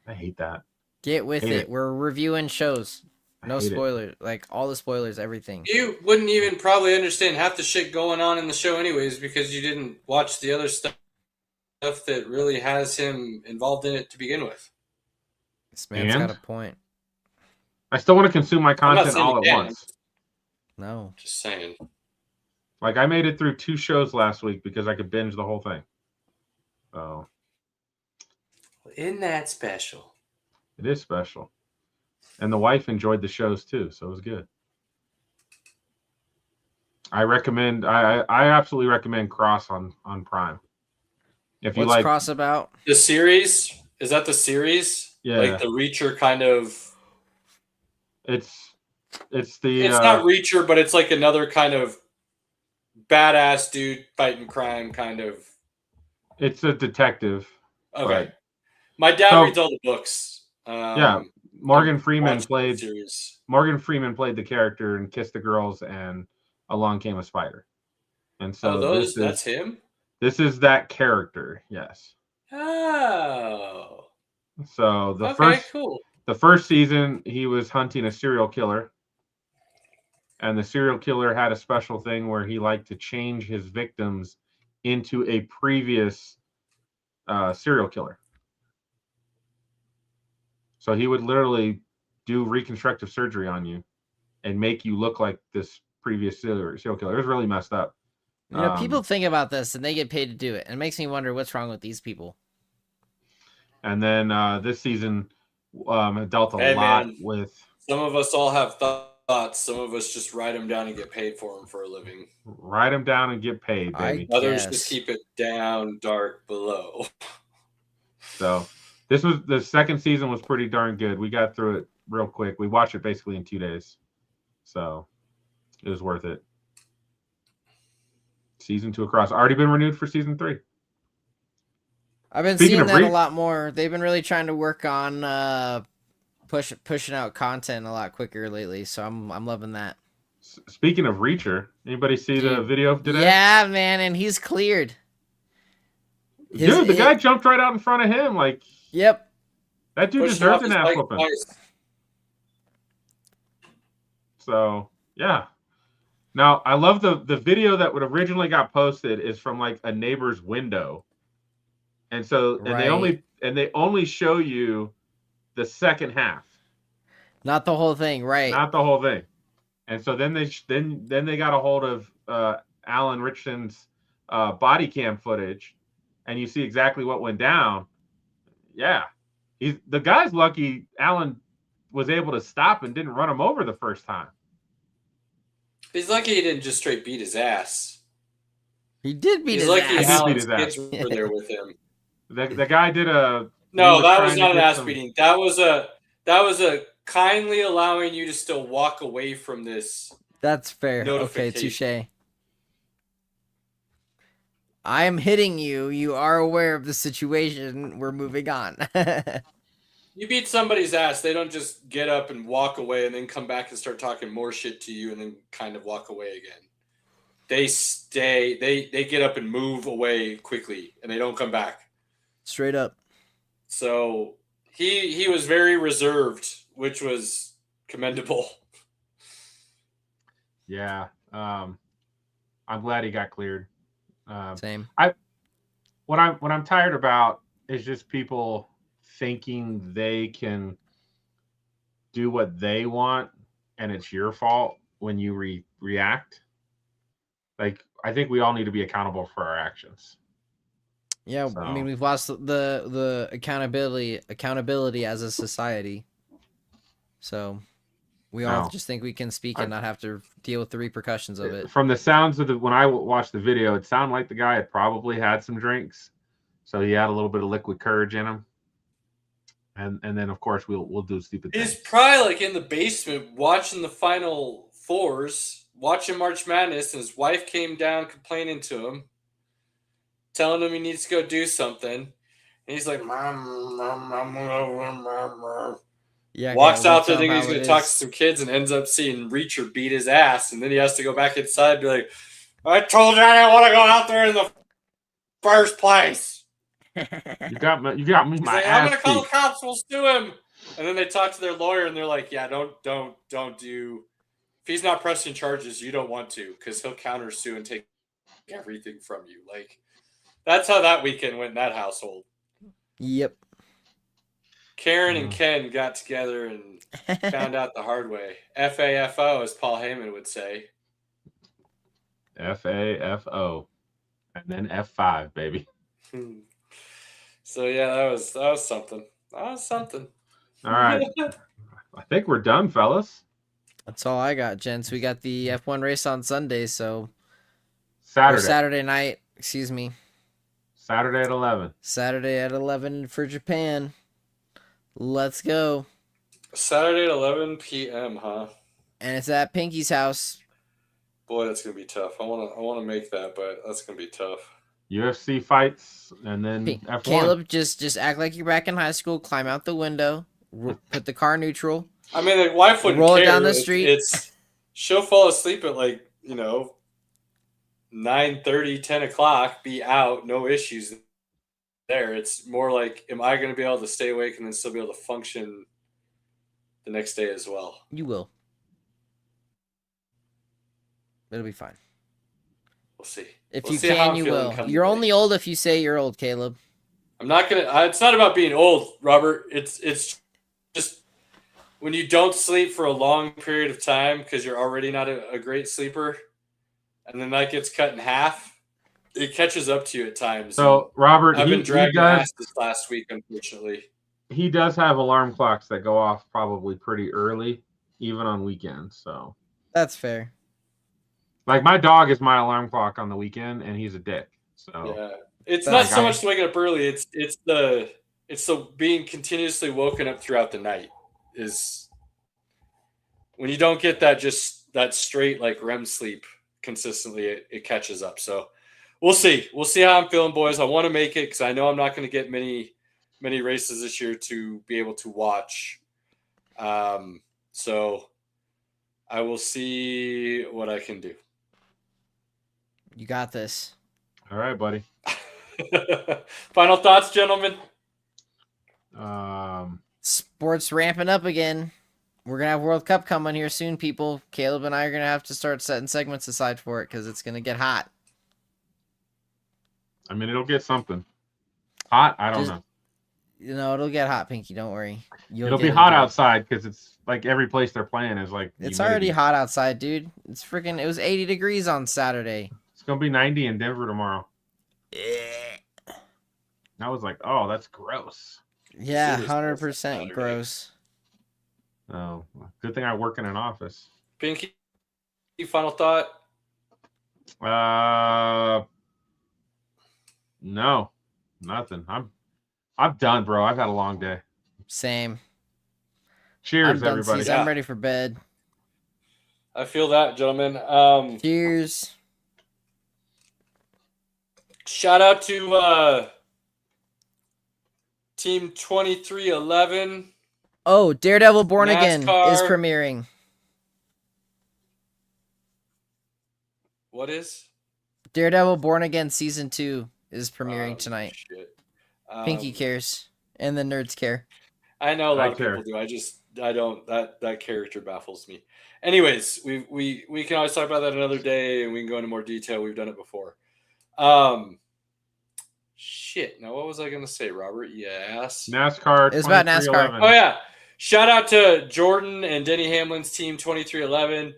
I hate that. Get with Hate it. it. We're reviewing shows. I No hate it. spoilers. Like, all the spoilers, everything. You wouldn't even probably understand half the shit going on in the show anyways because you didn't watch the other stuff that really has him involved in it to begin with. This man's And? got a point. I still want to consume my I'm not content saying all at again. once. No. Just saying. Like I made it through 2 shows last week because I could binge the whole thing. So Isn't that special? it is special. And the wife enjoyed the shows too, so it was good. I absolutely recommend Cross on Prime. If you What's like Cross about? The series? Is that the series? Yeah. Like the Reacher kind of. it's the It's not Reacher, but it's like another kind of badass dude fighting crime kind of. it's a detective. Okay. But- My dad So- reads all the books. Yeah. Morgan Freeman watched the played series. the character in Kiss the Girls and Along Came a Spider. And so That's him? this is that character, yes. Oh. So Cool. the first season he was hunting a serial killer. And the serial killer had a special thing where he liked to change his victims into a previous serial killer. So he would literally do reconstructive surgery on you and make you look like this previous serial killer. It was really messed up. You know, people think about this and they get paid to do it. And it makes me wonder what's wrong with these people. And then this season dealt a Hey, lot man. with. Some of us all have thoughts. Some of us just write them down and get paid for them for a living. Write them down and get paid, baby. Others Yes. just keep it down, dark below. So the second season was pretty darn good. We got through it real quick. We watched it basically in 2 days. So it was worth it. Season 2 across. Already been renewed for season 3. I've been Speaking seeing of that a lot more. They've been really trying to work on pushing out content a lot quicker lately. So I'm loving that. Speaking of Reacher, anybody see the Dude. video today? Yeah, man, and he's cleared. Dude, the guy jumped right out in front of him. Like, Yep. that dude Pushed deserves off an his ass bike whooping. twice. So, yeah. Now, I love the video that would originally got posted is from like a neighbor's window. And so Right. they only show you the second half, Not the whole thing, right? not the whole thing. And so then they got a hold of Alan Richardson's body cam footage, and you see exactly what went down. Yeah, the guy's lucky Alan was able to stop and didn't run him over the first time. He's lucky he didn't just straight beat his ass. He did beat He's his lucky ass. Alan's his ass. kids were there with him. The guy did a No, was that was trying to not an get ass some- beating. That was a kindly allowing you to still walk away from this. That's fair. Okay, Notification. touche. I am hitting you. You are aware of the situation. We're moving on. You beat somebody's ass, they don't just get up and walk away and then come back and start talking more shit to you and then kind of walk away again. They stay, they get up and move away quickly and they don't come back. Straight up. So he was very reserved, which was commendable. Yeah, I'm glad he got cleared. Same. What I'm tired about is just people thinking they can do what they want and it's your fault when you react. Like, I think we all need to be accountable for our actions. Yeah, I mean, we've lost the accountability as a society. So we all just think we can speak and not have to deal with the repercussions of it. From the sounds of when I watched the video, it sounded like the guy had probably had some drinks, so he had a little bit of liquid courage in him. And then of course we'll do stupid things. He's probably like in the basement watching the Final Fours, watching March Madness, and his wife came down complaining to him, telling him he needs to go do something. And he's like, Yeah, walks out there thinking he's going to talk to some kids and ends up seeing Reacher beat his ass. And then he has to go back inside and be like, I told you I didn't want to go out there in the first place. You got me. He's like, I'm going to call the cops. We'll sue him. And then they talk to their lawyer and they're like, yeah, don't do. If he's not pressing charges, you don't want to, because he'll countersue and take everything from you. Like, that's how that weekend went in that household. Yep. Karen and Ken got together and found out the hard way. FAFO, as Paul Heyman would say. FAFO. And then F5, baby. So yeah, that was something. That was something. All right. I think we're done, fellas. That's all I got, gents. We got the F1 race on Sunday, so Saturday night, excuse me. Saturday at 11. Saturday at 11 for Japan. Let's go. Saturday at 11 p.m., huh? And it's at Pinky's house. Boy, that's gonna be tough. I wanna make that, but that's gonna be tough. UFC fights and then F1. Caleb, just act like you're back in high school. Climb out the window. Put the car neutral. I mean, the wife wouldn't roll care. It down the street. She'll fall asleep at 9:30, 10 o'clock. Be out, no issues there. It's more like, am I going to be able to stay awake and then still be able to function the next day as well? You will. It'll be fine. We'll see. If you can, you will. You're only old if you say you're old, Caleb. I'm not gonna. It's not about being old, Robert. It's just when you don't sleep for a long period of time because you're already not a great sleeper, and then that gets cut in half. It catches up to you at times. So Robert, I've been dragging ass this last week, unfortunately. He does have alarm clocks that go off probably pretty early, even on weekends. So that's fair. Like, my dog is my alarm clock on the weekend, and he's a dick. So yeah, it's not so much waking up early. It's the being continuously woken up throughout the night. Is when you don't get that straight like REM sleep consistently, it catches up. So we'll see. We'll see how I'm feeling, boys. I want to make it because I know I'm not going to get many races this year to be able to watch. So I will see what I can do. You got this. All right, buddy. Final thoughts, gentlemen? Sports ramping up again. We're going to have World Cup coming here soon, people. Caleb and I are going to have to start setting segments aside for it because it's going to get hot. I mean, it'll get something. Hot? I don't know. You know, it'll get hot, Pinky. Don't worry. It'll be hot outside because it's like every place they're playing is like It's already hot outside, dude. It was 80 degrees on Saturday. It's going to be 90 in Denver tomorrow. I was like, oh, that's gross. Yeah, 100% gross. Oh, good thing I work in an office. Pinky, final thought? No, nothing. I'm done, bro. I've had a long day. Same. Cheers, everybody. I'm ready for bed. I feel that, gentlemen. Cheers. Shout out to Team 2311. Oh, Daredevil Born Again NASCAR. is premiering. What is? Daredevil Born Again Season 2 is premiering tonight. Shit. Pinky cares, and the nerds care. I know a lot of people do. I don't. That character baffles me. Anyways, we can always talk about that another day, and we can go into more detail. We've done it before. Shit. shit. Now, what was I going to say, Robert? Yes. NASCAR. It's about 2311. NASCAR. Oh, yeah. Shout out to Jordan and Denny Hamlin's team, 2311.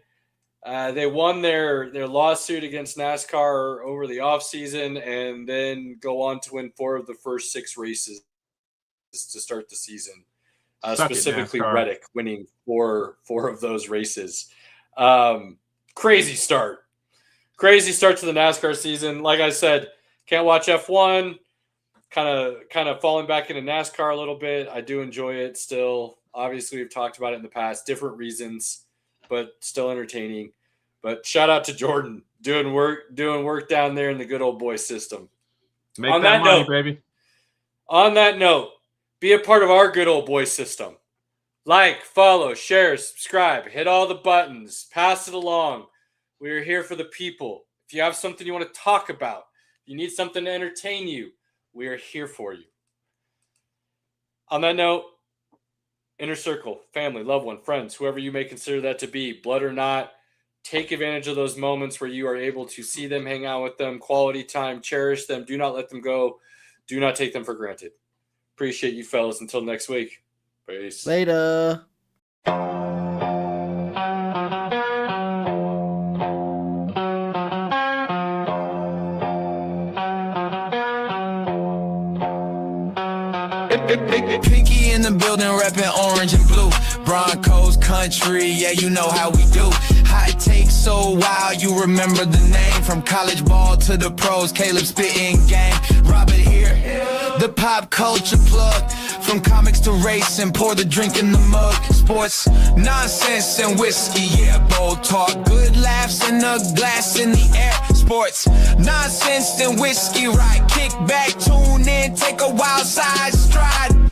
They won their lawsuit against NASCAR over the offseason and then go on to win 4 of the first 6 races to start the season. Specifically, Reddick winning 4 of those races. Crazy start. Crazy start to the NASCAR season. Like I said, can't watch F1. Kind of falling back into NASCAR a little bit. I do enjoy it still. Obviously, we've talked about it in the past, different reasons, but still entertaining. But shout out to Jordan doing work down there in the good old boy system. Make that money, baby. On that note, be a part of our good old boy system. Like, follow, share, subscribe, hit all the buttons, pass it along. We are here for the people. If you have something you want to talk about, if you need something to entertain you, we are here for you. On that note, inner circle, family, loved one, friends, whoever you may consider that to be, blood or not, take advantage of those moments where you are able to see them, hang out with them, quality time, cherish them. Do not let them go. Do not take them for granted. Appreciate you fellas. Until next week. Peace. Later. Pinky in the building, reppin' orange and blue. Broncos country, yeah, you know how we do. Hot take so wild, you remember the name. From college ball to the pros, Caleb spitting game. Robert here, the pop culture plug. From comics to racing, pour the drink in the mug. Sports, nonsense and whiskey, yeah, bold talk. Good laughs and a glass in the air. Sports, nonsense and whiskey, right? Kick back, tune in, take a wild side stride.